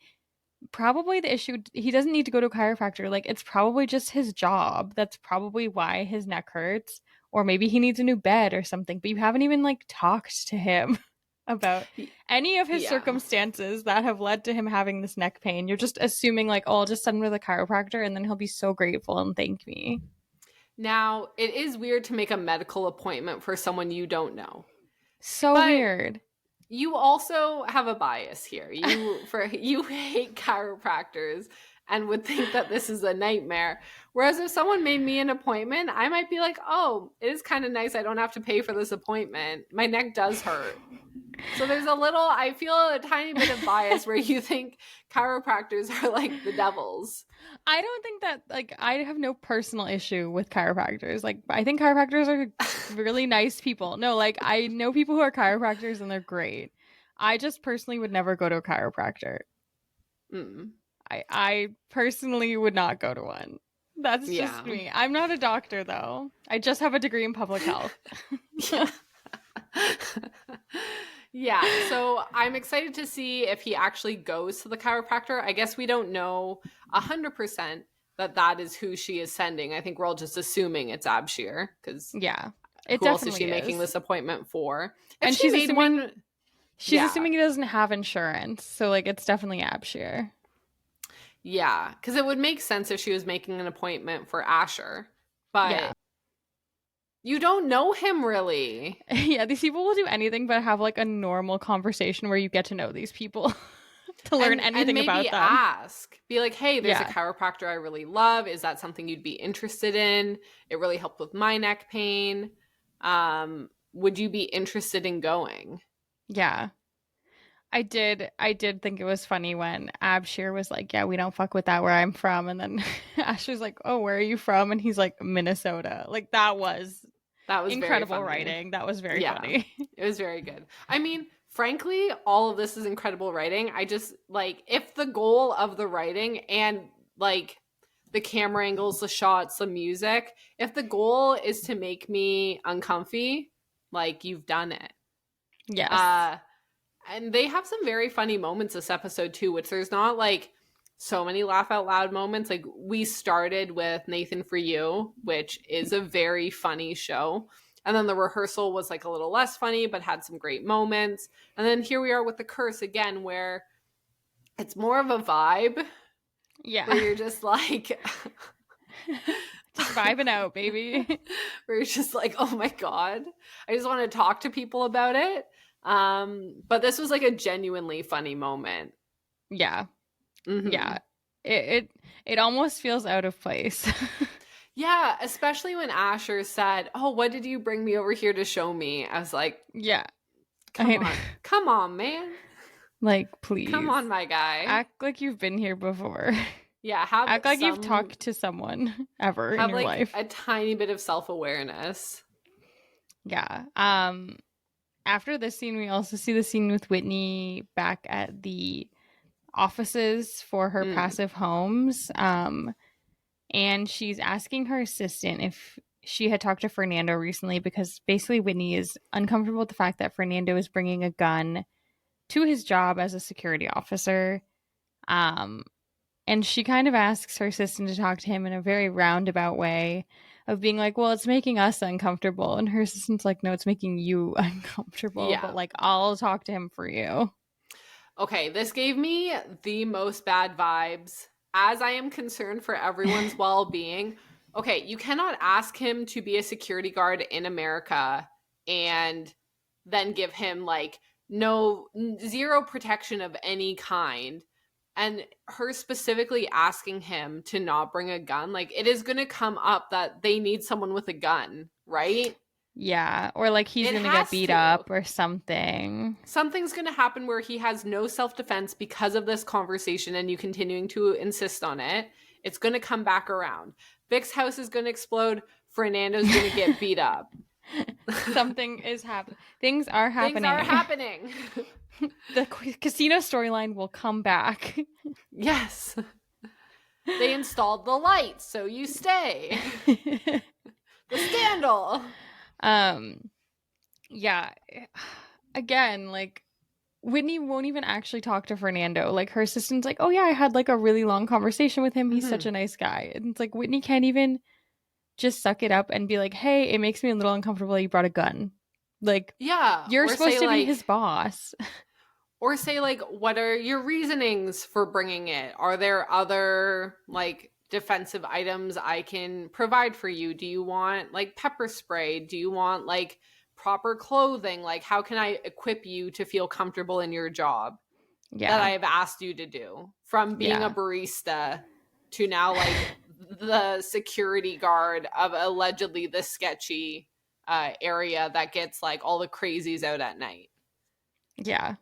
probably the issue, he doesn't need to go to a chiropractor. Like, it's probably just his job. That's probably why his neck hurts. Or maybe he needs a new bed or something. But you haven't even like talked to him about any of his circumstances that have led to him having this neck pain. You're just assuming like, oh, I'll just send him to the chiropractor and then he'll be so grateful and thank me. Now, it is weird to make a medical appointment for someone you don't know. So weird. You also have a bias here. You hate chiropractors and would think that this is a nightmare. Whereas if someone made me an appointment, I might be like, oh, it is kind of nice. I don't have to pay for this appointment. My neck does hurt. So there's I feel a tiny bit of bias where you think chiropractors are like the devils. I don't think that, like, I have no personal issue with chiropractors. Like, I think chiropractors are really nice people. No, like, I know people who are chiropractors and they're great. I just personally would never go to a chiropractor. I personally would not go to one. That's just me. I'm not a doctor, though. I just have a degree in public health. Yeah, so I'm excited to see if he actually goes to the chiropractor. I guess we don't know 100% that is who she is sending. I think we're all just assuming it's Abshir, because Yeah, it who else is definitely she making is. this appointment for? If And she made one, she's yeah, assuming he doesn't have insurance, so like it's definitely Abshir. yeah, because it would make sense if she was making an appointment for Asher, but Yeah. you don't know him really. Yeah, these people will do anything but have like a normal conversation where you get to know these people to learn anything maybe about them. Ask, be like, hey, there's a Yeah. chiropractor I really love. Is that something you'd be interested in? It really helped with my neck pain. Would you be interested in going? Yeah. I did think it was funny when Abshir was like, yeah, we don't fuck with that where I'm from. And then Asher's like, oh, where are you from? And he's like, Minnesota. Like that was incredible very funny. writing. That was very funny. It was very good. I mean, frankly, all of this is incredible writing. I just like, if the goal of the writing and like the camera angles, the shots, the music, if the goal is to make me uncomfy, like you've done it. Yes. And they have some very funny moments this episode too, which there's not like so many laugh out loud moments. Like we started with Nathan For You, which is a very funny show. And then the rehearsal was like a little less funny, but had some great moments. And then here we are with The Curse again, where it's more of a vibe. Yeah. Where you're just like... just vibing out, baby. Where you're just like, oh my God. I just want to talk to people about it. But this was like a genuinely funny moment. Yeah. Mm-hmm. Yeah. It almost feels out of place. Yeah, especially when Asher said, oh, what did you bring me over here to show me? I was like, yeah. Come on, man. Like, please. Come on, my guy. Act like you've been here before. Yeah, act like you've talked to someone ever in your life. A tiny bit of self-awareness. Yeah. After this scene, we also see the scene with Whitney back at the offices for her passive homes. And she's asking her assistant if she had talked to Fernando recently, because basically Whitney is uncomfortable with the fact that Fernando is bringing a gun to his job as a security officer. And she kind of asks her assistant to talk to him in a very roundabout way of being like, well, it's making us uncomfortable. And her assistant's like, no, it's making you uncomfortable. Yeah. But like, I'll talk to him for you. Okay, this gave me the most bad vibes. As I am concerned for everyone's well-being. Okay, you cannot ask him to be a security guard in America and then give him like zero protection of any kind. And her specifically asking him to not bring a gun, like it is going to come up that they need someone with a gun, right? Yeah, or like he's going to get beat up or something. Something's going to happen where he has no self-defense because of this conversation and you continuing to insist on it. It's going to come back around. Vic's house is going to explode. Fernando's going to get beat up. Something is happening. Things are happening. Things are happening. The casino storyline will come back. Yes. They installed the lights, so you stay. The scandal. Yeah. Again, like Whitney won't even actually talk to Fernando. Like her assistant's like, oh yeah, I had like a really long conversation with him. He's such a nice guy. And it's like Whitney can't even just suck it up and be like, hey, it makes me a little uncomfortable that you brought a gun. Like, yeah, you're supposed to be his boss. Or say like, what are your reasonings for bringing it? Are there other like defensive items I can provide for you? Do you want like pepper spray? Do you want like proper clothing? Like, how can I equip you to feel comfortable in your job that I have asked you to do? From being a barista to now like the security guard of allegedly the sketchy area that gets like all the crazies out at night. Yeah.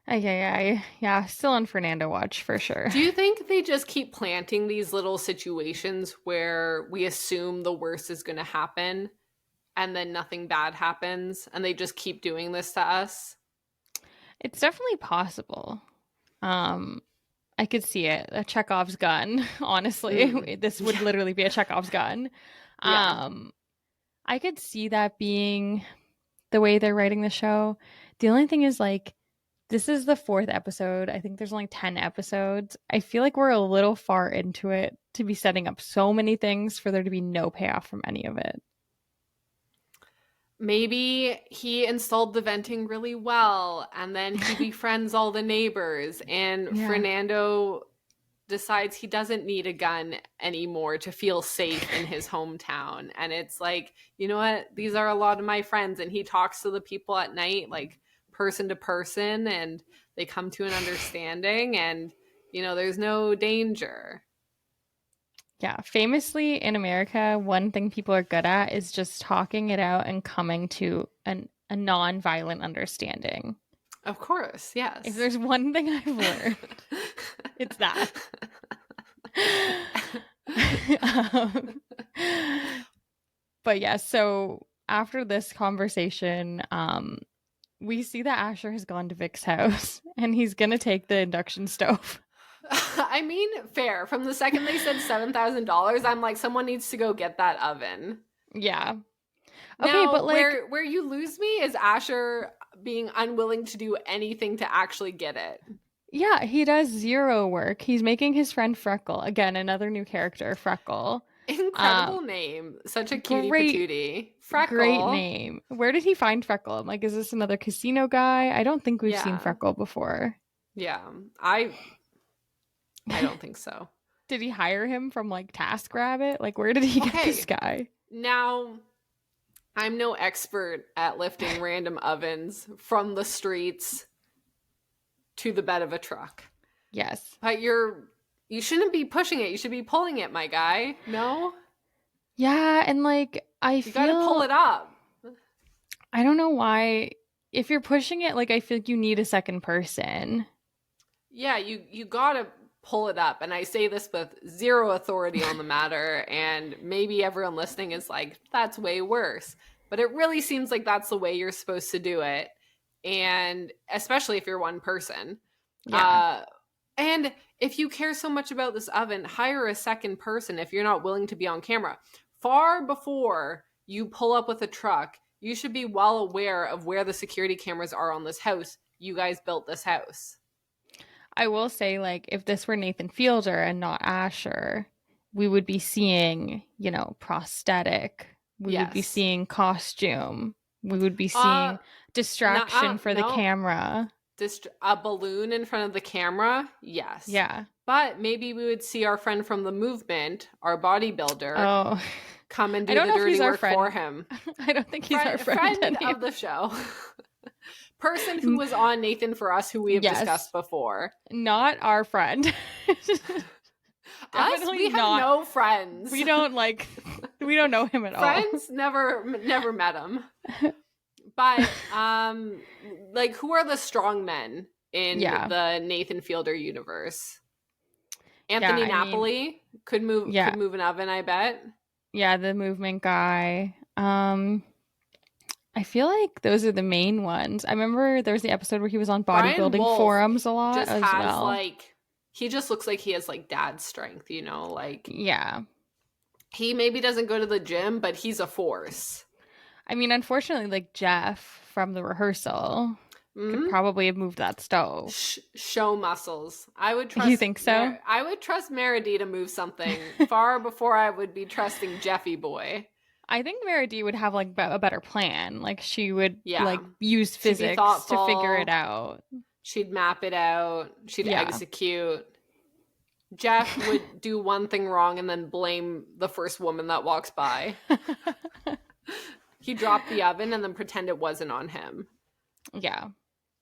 Yeah, still on Fernando watch for sure. Do you think they just keep planting these little situations where we assume the worst is going to happen and then nothing bad happens and they just keep doing this to us? It's definitely possible. I could see it. A Chekhov's gun, honestly. This would literally be a Chekhov's gun. Yeah. I could see that being the way they're writing the show. The only thing is, like, this is the 4th episode. I think there's only 10 episodes. I feel like we're a little far into it to be setting up so many things for there to be no payoff from any of it. Maybe he installed the venting really well, and then he befriends all the neighbors, and Yeah. Fernando decides he doesn't need a gun anymore to feel safe in his hometown. And it's like, you know what? These are a lot of my friends. And he talks to the people at night, like person to person, and they come to an understanding, and, you know, there's no danger. Yeah, famously in America, one thing people are good at is just talking it out and coming to a non-violent understanding. Of course, yes. If there's one thing I've learned, it's that. But yeah, so after this conversation, we see that Asher has gone to Vic's house and he's gonna take the induction stove. I mean, fair. From the second they said $7,000, I'm like, someone needs to go get that oven. Yeah. Okay, now, but like where you lose me is Asher being unwilling to do anything to actually get it. Yeah, he does zero work. He's making his friend Freckle, again, another new character, Freckle. Incredible name. Such a cutie patootie. Freckle. Great name. Where did he find Freckle? I'm like, is this another casino guy? I don't think we've seen Freckle before. Yeah. I don't think so. Did he hire him from like TaskRabbit? Like, where did he get this guy? Now, I'm no expert at lifting random ovens from the streets to the bed of a truck. Yes. But you shouldn't be pushing it. You should be pulling it, my guy. No? Yeah, and like you gotta pull it up. I don't know why. If you're pushing it, like I feel like you need a second person. Yeah, you gotta pull it up. And I say this with zero authority on the matter, and maybe everyone listening is like, that's way worse. But it really seems like that's the way you're supposed to do it. And especially if you're one person. Yeah. And if you care so much about this oven, hire a second person if you're not willing to be on camera. Far before you pull up with a truck, you should be well aware of where the security cameras are on this house. You guys built this house. I will say, like, if this were Nathan Fielder and not Asher, we would be seeing, you know, prosthetic. We would be seeing costume. We would be seeing distraction for the camera. A balloon in front of the camera? Yes. Yeah. But maybe we would see our friend from the movement, our bodybuilder, come and do the dirty work for him. I don't think he's our friend of the show. Person who was on Nathan For Us, who we have discussed before. Not our friend. Us? We have no friends. We don't know him at all. Friends? Never met him. But, like, who are the strong men in the Nathan Fielder universe? Anthony Napoli could move an oven, I bet. Yeah, the movement guy. I feel like those are the main ones. I remember there was the episode where he was on bodybuilding forums a lot as well. Like, he just looks like he has like dad strength, you know, like he maybe doesn't go to the gym, but he's a force. I mean, unfortunately, like Jeff from the rehearsal could probably have moved that stove. Show muscles. I would trust. You think so? I would trust Meredith to move something far before I would be trusting Jeffy boy. I think Meredith would have like a better plan. Like she would like use physics to figure it out. She'd map it out. She'd execute. Jeff would do one thing wrong and then blame the first woman that walks by. He'd drop the oven and then pretend it wasn't on him. Yeah.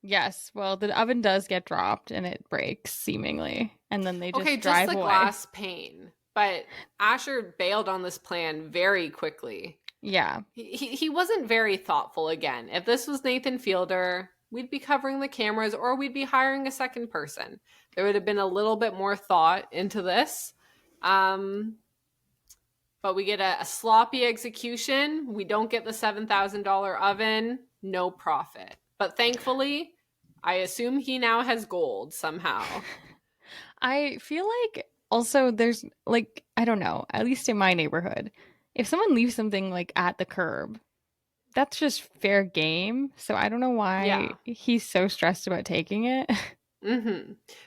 Yes. Well, the oven does get dropped and it breaks seemingly. And then they just drive away. Glass pane. But Asher bailed on this plan very quickly. Yeah. He wasn't very thoughtful again. If this was Nathan Fielder, we'd be covering the cameras or we'd be hiring a second person. There would have been a little bit more thought into this. But we get a sloppy execution. We don't get the $7,000 oven. No profit. But thankfully, I assume he now has gold somehow. I feel like also there's like, I don't know, at least in my neighborhood, if someone leaves something like at the curb, that's just fair game. So I don't know why Yeah. he's so stressed about taking it.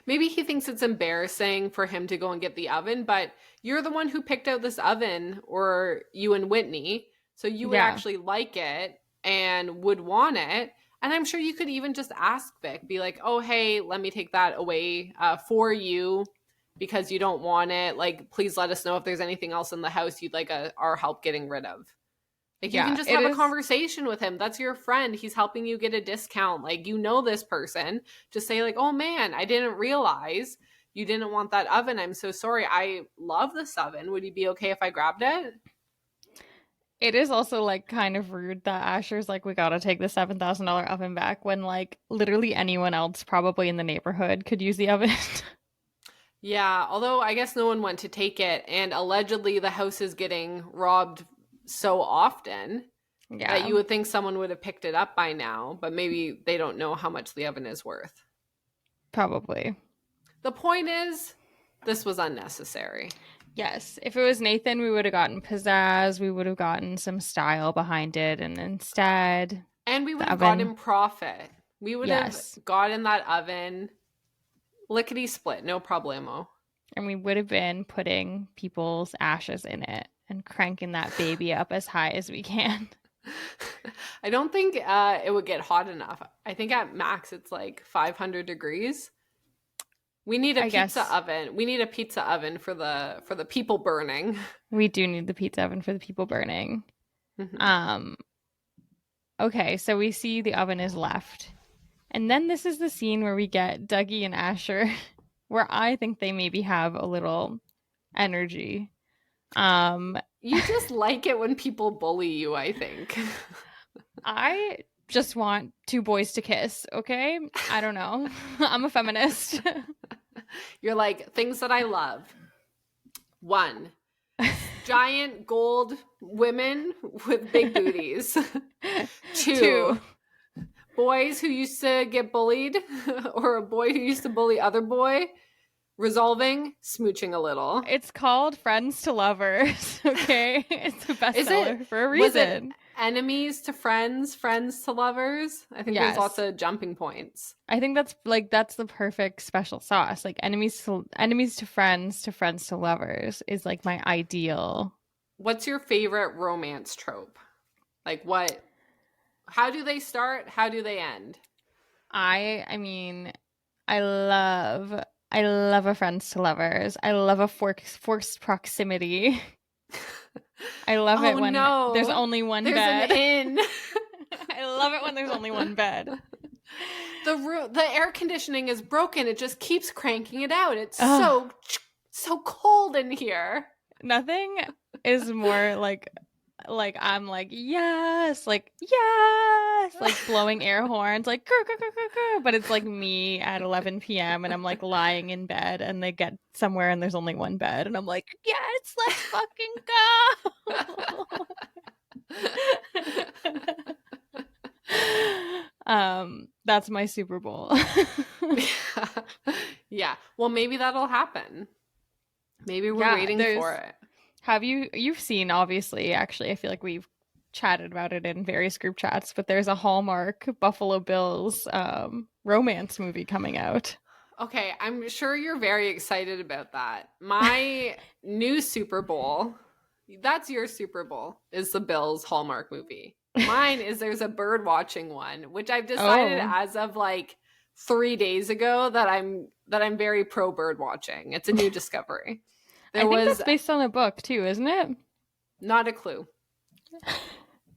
Maybe he thinks it's embarrassing for him to go and get the oven, but you're the one who picked out this oven, or you and Whitney. So you would Yeah. actually like it and would want it. And I'm sure you could even just ask Vic, be like, oh, hey, let me take that away for you because you don't want it. Like, please let us know if there's anything else in the house you'd like our help getting rid of. Like, you Yeah, can just it have a is- conversation with him. That's your friend. He's helping you get a discount. Like, you know this person. Just say, like, oh, man, I didn't realize you didn't want that oven. I'm so sorry. I love this oven. Would you be okay if I grabbed it? It is also like kind of rude that Asher's like, we gotta take the $7,000 oven back when like literally anyone else probably in the neighborhood could use the oven. Yeah, although I guess no one went to take it. And allegedly the house is getting robbed so often Yeah. that you would think someone would have picked it up by now. But maybe they don't know how much the oven is worth. Probably. The point is, this was unnecessary. Yes. If it was Nathan, we would have gotten pizzazz. We would have gotten some style behind it. And instead, And we would the have oven. gotten profit. We would Yes. have gotten that oven lickety split, no problemo. And we would have been putting people's ashes in it and cranking that baby up as high as we can. I don't think it would get hot enough. I think at max it's like 500 degrees. We need a I pizza guess. oven. We need a pizza oven for the people burning. We do need the pizza oven for the people burning. Mhm. Okay, so we see the oven is left. And then this is the scene where we get Dougie and Asher, where I think they maybe have a little energy. You just like it when people bully you, I think. I just want two boys to kiss, okay? I don't know. I'm a feminist. You're like, things that I love. 1, giant gold women with big booties. 2, boys who used to get bullied, or a boy who used to bully other boy, resolving, smooching a little. It's called Friends to Lovers, okay? It's a bestseller for a Was it reason. enemies to friends, friends to lovers? I think Yes. there's lots of jumping points. I think that's the perfect special sauce. Like enemies to friends to lovers is like my ideal. What's your favorite romance trope? Like how do they start? How do they end? I mean, I love a friends to lovers. I love a forced proximity. I love it when there's only one bed. There's an inn. I love it when there's only one bed. The air conditioning is broken. It just keeps cranking it out. It's so cold in here. Nothing is more like I'm like yes, like blowing air horns, like "Grr, grr, grr, grr, grr," but it's like me at 11 p.m. and I'm like lying in bed and they get somewhere and there's only one bed and I'm like yes, let's fucking go. That's my Super Bowl. Yeah. Well, maybe that'll happen. Maybe we're waiting for it. Have you've seen, obviously, actually, I feel like we've chatted about it in various group chats, but there's a Hallmark Buffalo Bills romance movie coming out. Okay, I'm sure you're very excited about that. My new Super Bowl, that's your Super Bowl, is the Bills Hallmark movie. Mine is there's a bird watching one, which I've decided as of like 3 days ago that I'm very pro bird watching. It's a new discovery. I think that's based on a book too, isn't it? Not a clue.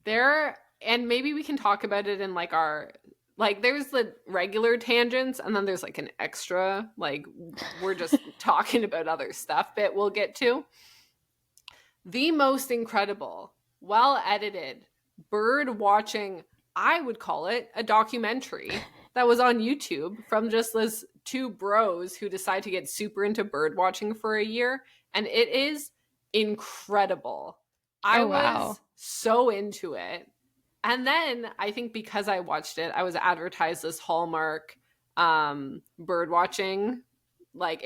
And maybe we can talk about it in like our, like there's the regular tangents and then there's like an extra, like we're just talking about other stuff bit we'll get to. The most incredible, well edited bird watching, I would call it a documentary that was on YouTube from just this 2 bros who decide to get super into bird watching for a year. And it is incredible. I was so into it. And then I think because I watched it, I was advertised this Hallmark bird watching like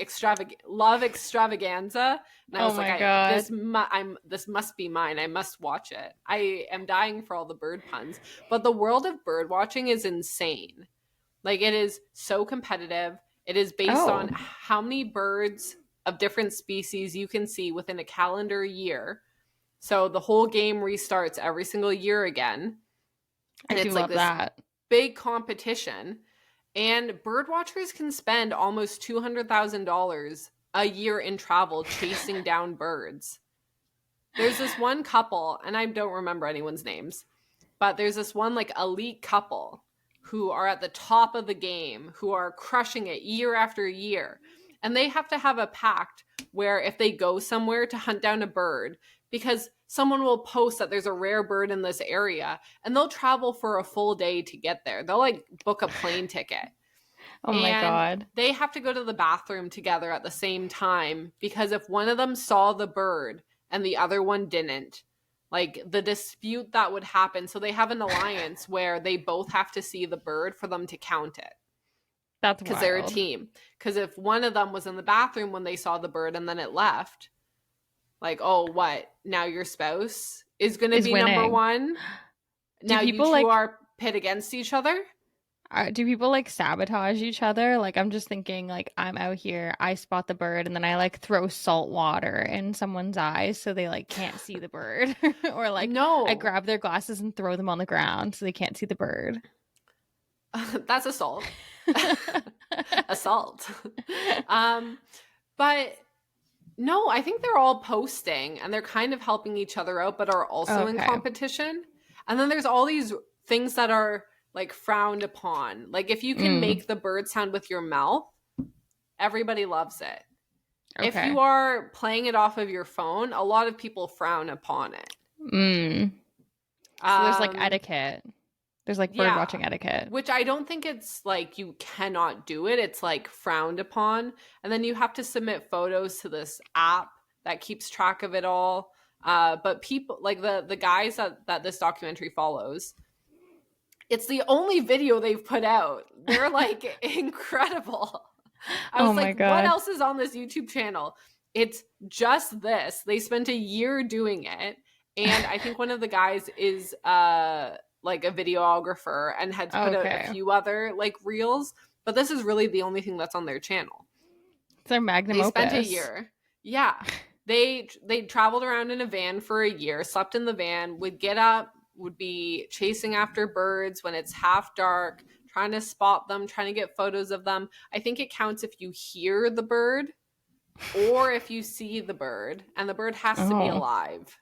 love extravaganza, and I was my like, God. this must be mine. I must watch it. I am dying for all the bird puns. But the world of bird watching is insane. Like, it is so competitive. It is based on how many birds of different species you can see within a calendar year. So the whole game restarts every single year again. And I do it's like love this that. big competition. And bird watchers can spend almost $200,000 a year in travel chasing down birds. There's this one couple, and I don't remember anyone's names, but there's this one like elite couple who are at the top of the game, who are crushing it year after year. And they have to have a pact where if they go somewhere to hunt down a bird, because someone will post that there's a rare bird in this area, and they'll travel for a full day to get there. They'll like book a plane ticket. Oh my And God. they have to go to the bathroom together at the same time, because if one of them saw the bird and the other one didn't, like the dispute that would happen. So they have an alliance where they both have to see the bird for them to count it. That's because they're a wild. team. Because if one of them was in the bathroom when they saw the bird and then it left, like, oh, what? Now your spouse is going to be winning. number one? Now you people, two like- are pit against each other? Do people like sabotage each other? Like, I'm just thinking, like, I'm out here, I spot the bird, and then I like throw salt water in someone's eyes so they like can't see the bird. Or like, No. I grab their glasses and throw them on the ground so they can't see the bird. That's assault. Assault. But no, I think they're all posting and they're kind of helping each other out, but are also in Okay. competition. And then there's all these things that are like frowned upon. Like if you can make the bird sound with your mouth, everybody loves it. Okay. If you are playing it off of your phone, a lot of people frown upon it. So there's like etiquette. There's like bird watching etiquette. Which I don't think it's like you cannot do it. It's like frowned upon. And then you have to submit photos to this app that keeps track of it all. But people like the guys that this documentary follows, it's the only video they've put out. They're like incredible. I was like, God. what else is on this YouTube channel? It's just this. They spent a year doing it. And I think one of the guys is like a videographer and had to put out a few other like reels. But this is really the only thing that's on their channel. It's their magnum opus. They spent a year. Yeah. They traveled around in a van for a year, slept in the van, would get up, would be chasing after birds when it's half dark, trying to spot them, trying to get photos of them. I think it counts if you hear the bird or if you see the bird, and the bird has to be alive.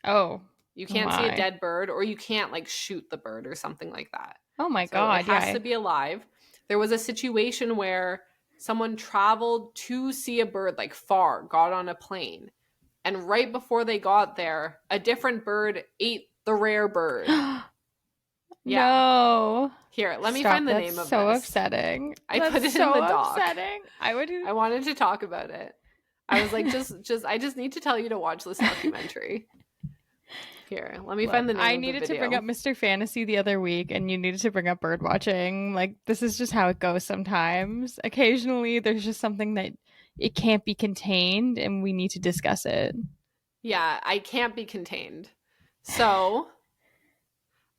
Oh. You can't see a dead bird, or you can't like shoot the bird or something like that. Oh my God. It has to be alive. There was a situation where someone traveled to see a bird like far, got on a plane, and right before they got there, a different bird ate the rare bird. No. Here, let me find the name of That's this. so upsetting. I That's put it so in the doc. upsetting. I wanted to talk about it. I was like, I just need to tell you to watch this documentary. Here, let me find the name of the video. I needed to bring up Mr. Fantasy the other week, and you needed to bring up bird watching. Like, this is just how it goes sometimes. Occasionally, there's just something that it can't be contained, and we need to discuss it. Yeah, I can't be contained. So,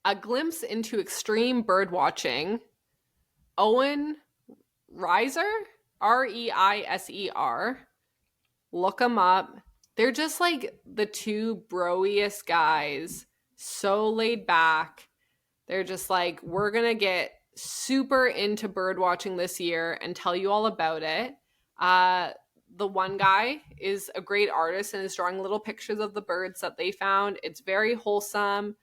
a glimpse into extreme bird watching. Owen Reiser, Reiser. Look them up. They're just like the two broiest guys, so laid back. They're just like, we're going to get super into bird watching this year and tell you all about it. The one guy is a great artist and is drawing little pictures of the birds that they found. It's very wholesome.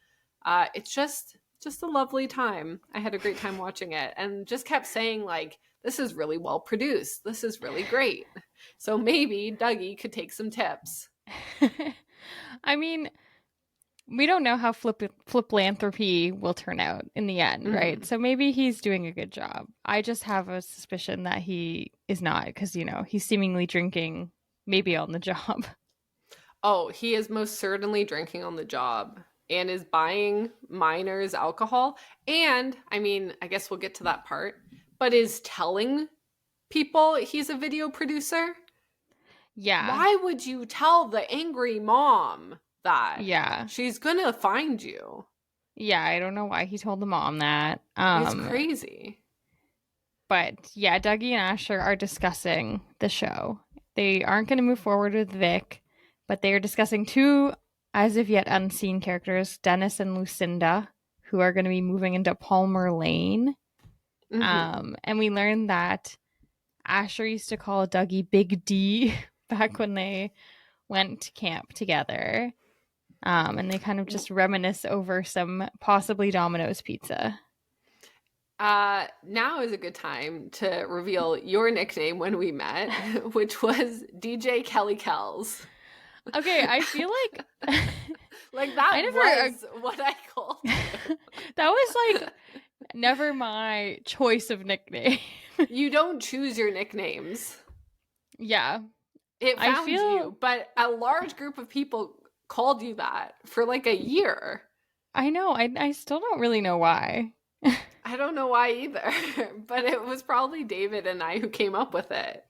It's just a lovely time. I had a great time watching it and just kept saying like, this is really well produced. This is really great. So maybe Dougie could take some tips. I mean, we don't know how Fliplanthropy will turn out in the end, right? So maybe he's doing a good job. I just have a suspicion that he is not, because, you know, he's seemingly drinking maybe on the job. Oh, he is most certainly drinking on the job and is buying minors alcohol. And, I mean, I guess we'll get to that part, but is telling people he's a video producer? Yeah. Why would you tell the angry mom that? Yeah. She's gonna find you. Yeah, I don't know why he told the mom that. It's crazy. But yeah, Dougie and Asher are discussing the show. They aren't going to move forward with Vic, but they are discussing two as of yet unseen characters, Dennis and Lucinda, who are going to be moving into Palmer Lane. And we learned that Asher used to call Dougie Big D back when they went to camp together. And they kind of just reminisce over some possibly Domino's pizza. Now is a good time to reveal your nickname when we met, which was DJ Kelly Kells. Okay, I feel like like that was what I called you. That was like never my choice of nickname. You don't choose your nicknames. Yeah. It found you, but a large group of people called you that for like a year. I know. I still don't really know why. I don't know why either, but it was probably David and I who came up with it.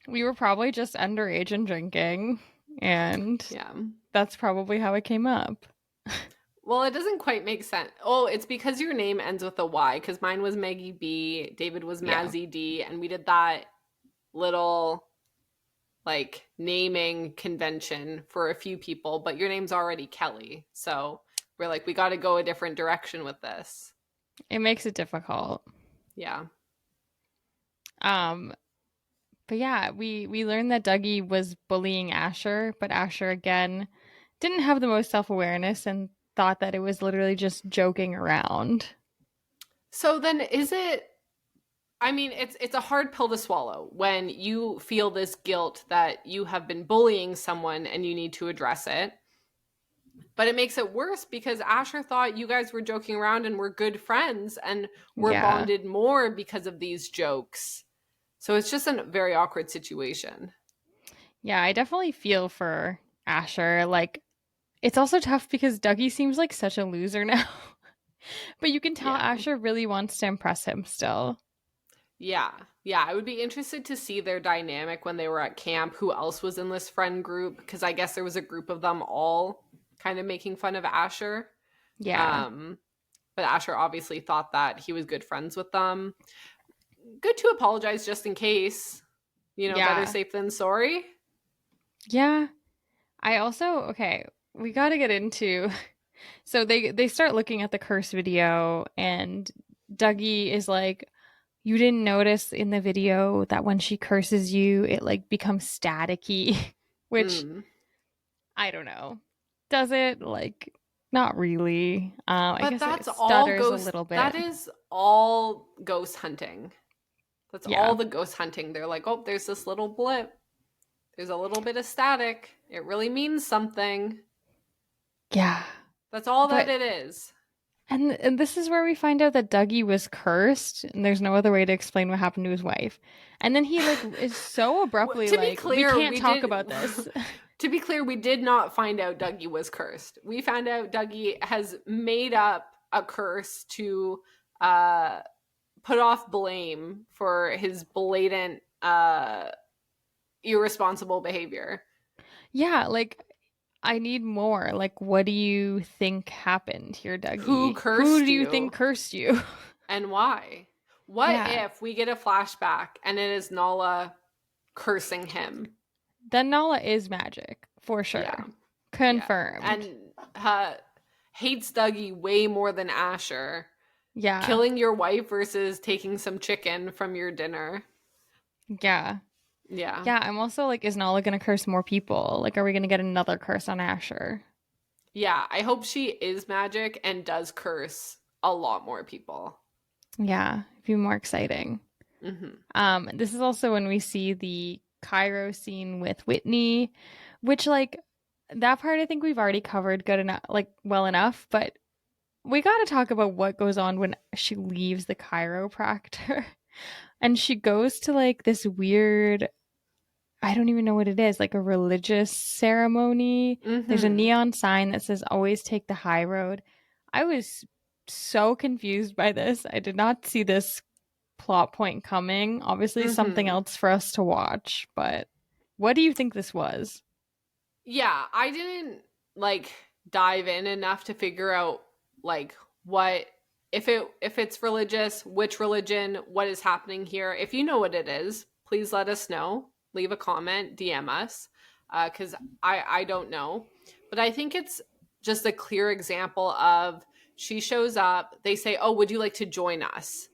We were probably just underage and drinking, and that's probably how it came up. Well, it doesn't quite make sense. Oh, it's because your name ends with a Y, because mine was Maggie B, David was Mazzy D, and we did that little like naming convention for a few people, but your name's already Kelly. So we're like, we got to go a different direction with this. It makes it difficult. Yeah. But yeah, we learned that Dougie was bullying Asher, but Asher again didn't have the most self-awareness and thought that it was literally just joking around. So then is it, I mean, it's a hard pill to swallow when you feel this guilt that you have been bullying someone and you need to address it. But it makes it worse because Asher thought you guys were joking around and were good friends and were bonded more because of these jokes. So it's just a very awkward situation. Yeah, I definitely feel for Asher. Like, it's also tough because Dougie seems like such a loser now. But you can tell Asher really wants to impress him still. Yeah. Yeah, I would be interested to see their dynamic when they were at camp. Who else was in this friend group? Because I guess there was a group of them all kind of making fun of Asher. Yeah. But Asher obviously thought that he was good friends with them. Good to apologize just in case. You know, better safe than sorry. Yeah. I also, we got to get into... So they start looking at the curse video and Dougie is like, you didn't notice in the video that when she curses you, it like becomes staticky, which I don't know. Does it? Like, not really. I guess that's it stutters all a little bit. That is all ghost hunting. That's all the ghost hunting. They're like, oh, there's this little blip. There's a little bit of static. It really means something. Yeah. That's all that it is. And this is where we find out that Dougie was cursed, and there's no other way to explain what happened to his wife. And then he like is so abruptly to like, be clear, we can't talk about this. To be clear, we did not find out Dougie was cursed. We found out Dougie has made up a curse to put off blame for his blatant irresponsible behavior. Yeah, like I need more. Like, what do you think happened here, Dougie? Who cursed you? Who do you think cursed you? And why? What if we get a flashback and it is Nala cursing him? Then Nala is magic, for sure. Yeah. Confirmed. Yeah. And hates Dougie way more than Asher. Yeah. Killing your wife versus taking some chicken from your dinner. Yeah. Yeah. Yeah, I'm also like, is Nala going to curse more people? Like, are we going to get another curse on Asher? Yeah, I hope she is magic and does curse a lot more people. Yeah, it'd be more exciting. Mm-hmm. This is also when we see the Cairo scene with Whitney, which like that part I think we've already covered good enough, like well enough, but we got to talk about what goes on when she leaves the chiropractor. And she goes to like this weird, I don't even know what it is, like a religious ceremony. Mm-hmm. There's a neon sign that says always take the high road. I was so confused by this. I did not see this plot point coming. Obviously, something else for us to watch. But what do you think this was? Yeah, I didn't like dive in enough to figure out like what if it's religious, which religion, what is happening here. If you know what it is, please let us know. Leave a comment, DM us, because I don't know. But I think it's just a clear example of she shows up. They say, "Oh, would you like to join us?"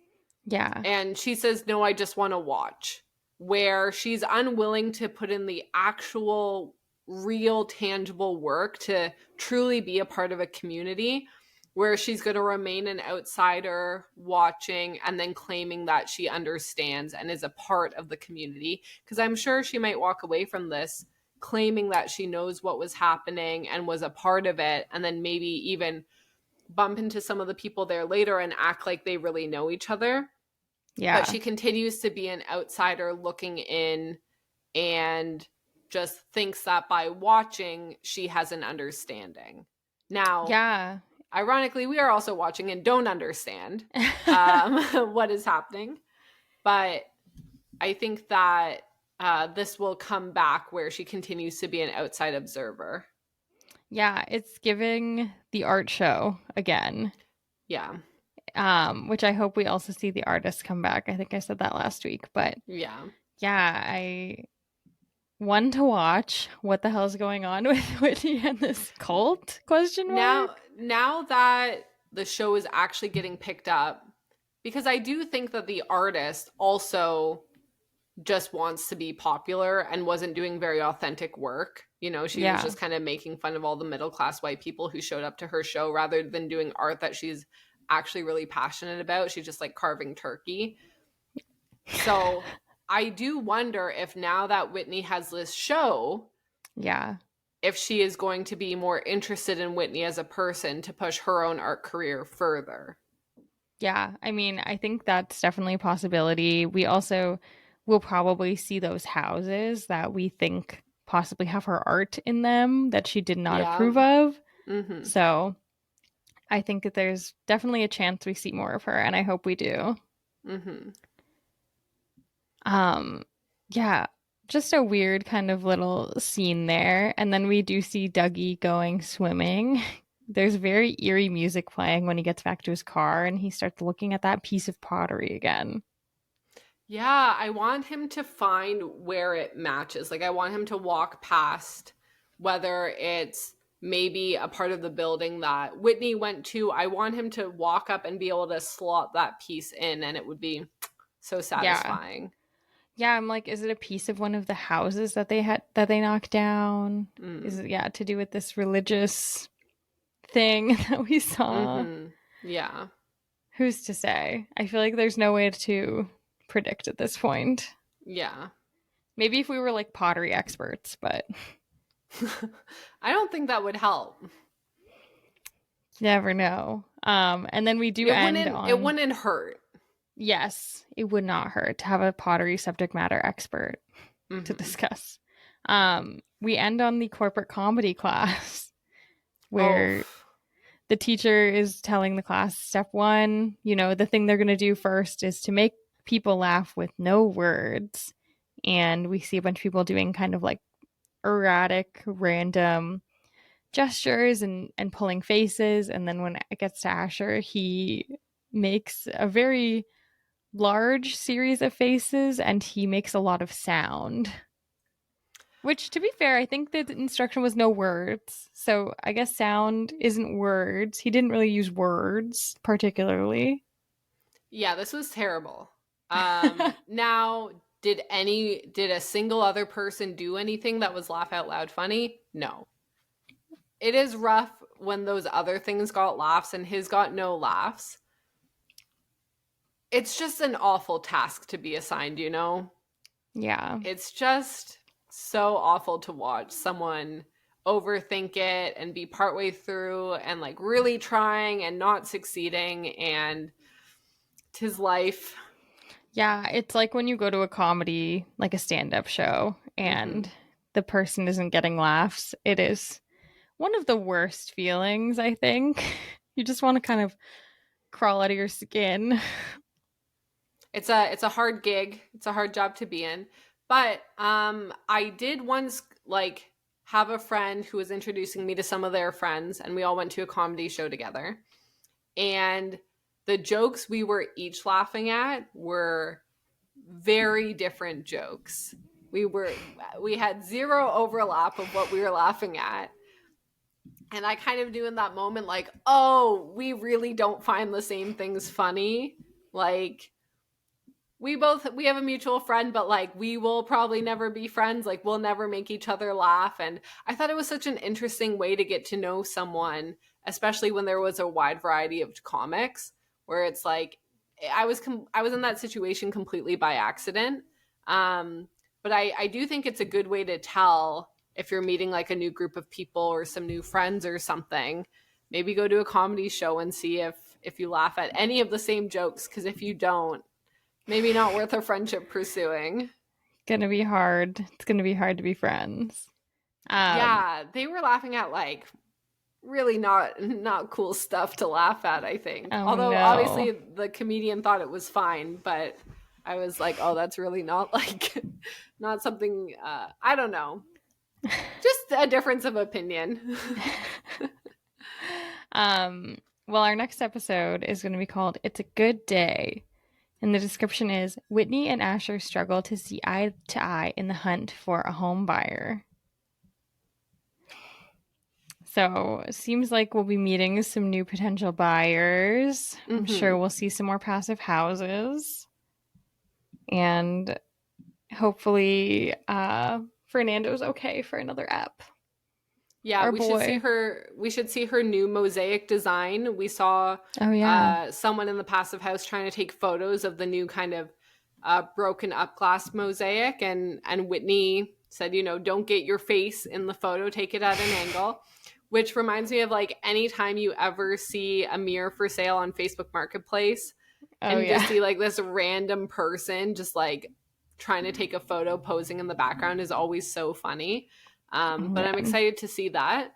Yeah. And she says, "No, I just want to watch." Where she's unwilling to put in the actual, real, tangible work to truly be a part of a community, where she's going to remain an outsider watching and then claiming that she understands and is a part of the community. Because I'm sure she might walk away from this claiming that she knows what was happening and was a part of it, and then maybe even bump into some of the people there later and act like they really know each other. Yeah. But she continues to be an outsider looking in and just thinks that by watching, she has an understanding. Now, yeah. ironically, we are also watching and don't understand what is happening. But I think that this will come back where she continues to be an outside observer. Yeah, it's giving the art show again. Yeah. Which I hope we also see the artist come back. I think I said that last week, but yeah, I one to watch. What the hell's going on with Whitney and this cult? Question mark. Now that the show is actually getting picked up, because I do think that the artist also just wants to be popular and wasn't doing very authentic work. You know, she was just kind of making fun of all the middle class white people who showed up to her show rather than doing art that she's actually really passionate about. She's just like carving turkey. So I do wonder if now that Whitney has this show, if she is going to be more interested in Whitney as a person to push her own art career further. Yeah, I mean, I think that's definitely a possibility. We also will probably see those houses that we think possibly have her art in them that she did not approve of. Mm-hmm. So I think that there's definitely a chance we see more of her, and I hope we do. Mm-hmm. Yeah, just a weird kind of little scene there. And then we do see Dougie going swimming. There's very eerie music playing when he gets back to his car and he starts looking at that piece of pottery again. Yeah, I want him to find where it matches. Like, I want him to walk past whether it's maybe a part of the building that Whitney went to. I want him to walk up and be able to slot that piece in, and it would be so satisfying. Yeah, I'm like, is it a piece of one of the houses that they knocked down? Is it to do with this religious thing that we saw? Yeah. Who's to say? I feel like there's no way to predict at this point. Yeah. Maybe if we were like pottery experts, but I don't think that would help. Never know. And then we do it wouldn't hurt. Yes, it would not hurt to have a pottery subject matter expert to discuss. We end on the corporate comedy class where the teacher is telling the class, step one, the thing they're going to do first is to make people laugh with no words. And we see a bunch of people doing kind of like erratic, random gestures and pulling faces. And then when it gets to Asher, he makes a very large series of faces and he makes a lot of sound. Which, to be fair, I think the instruction was no words. So I guess sound isn't words. He didn't really use words particularly. Yeah, this was terrible. Now, did a single other person do anything that was laugh out loud funny? No. It is rough when those other things got laughs and his got no laughs. It's just an awful task to be assigned, Yeah. It's just so awful to watch someone overthink it and be partway through and like really trying and not succeeding, and 'tis life. Yeah, it's like when you go to a comedy, like a stand-up show, and the person isn't getting laughs. It is one of the worst feelings, I think. You just want to kind of crawl out of your skin. It's a hard gig. It's a hard job to be in. But I did once like have a friend who was introducing me to some of their friends, and we all went to a comedy show together. And the jokes we were each laughing at were very different jokes. We had zero overlap of what we were laughing at. And I kind of knew in that moment, like, oh, we really don't find the same things funny. Like, we have a mutual friend, but like, we will probably never be friends. Like, we'll never make each other laugh. And I thought it was such an interesting way to get to know someone, especially when there was a wide variety of comics, where it's like, I was in that situation completely by accident. But I do think it's a good way to tell if you're meeting like a new group of people or some new friends or something. Maybe go to a comedy show and see if you laugh at any of the same jokes, because if you don't, maybe not worth a friendship pursuing. Gonna be hard. It's gonna be hard to be friends. Yeah, they were laughing at like really not cool stuff to laugh at, I think. Oh, Although no. obviously the comedian thought it was fine, but I was like, oh, that's really not like not something I don't know. Just a difference of opinion. Well, our next episode is going to be called It's a Good Day. And the description is Whitney and Asher struggle to see eye to eye in the hunt for a home buyer. So it seems like we'll be meeting some new potential buyers. I'm sure we'll see some more passive houses. And hopefully Fernando's okay for another app. Yeah, Our we boy. should see her new mosaic design. We saw someone in the passive house trying to take photos of the new kind of broken up glass mosaic, and Whitney said, don't get your face in the photo, take it at an angle, which reminds me of like anytime you ever see a mirror for sale on Facebook Marketplace and just see like this random person just like trying to take a photo posing in the background is always so funny. But I'm excited to see that.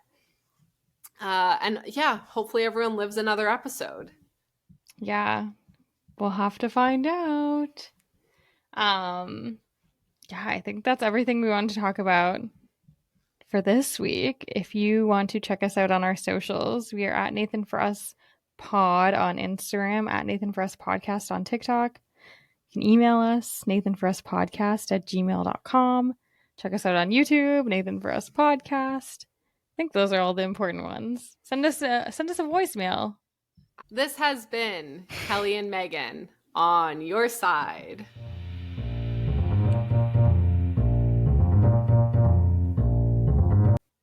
And yeah, hopefully everyone lives another episode. Yeah, we'll have to find out. Yeah, I think that's everything we wanted to talk about for this week. If you want to check us out on our socials, we are at NathanForUsPod on Instagram, at NathanForUsPodcast on TikTok. You can email us, NathanForUsPodcast@gmail.com. Check us out on YouTube, Nathan For Us Podcast. I think those are all the important ones. Send us a voicemail. This has been Kelly and Meagan on your side.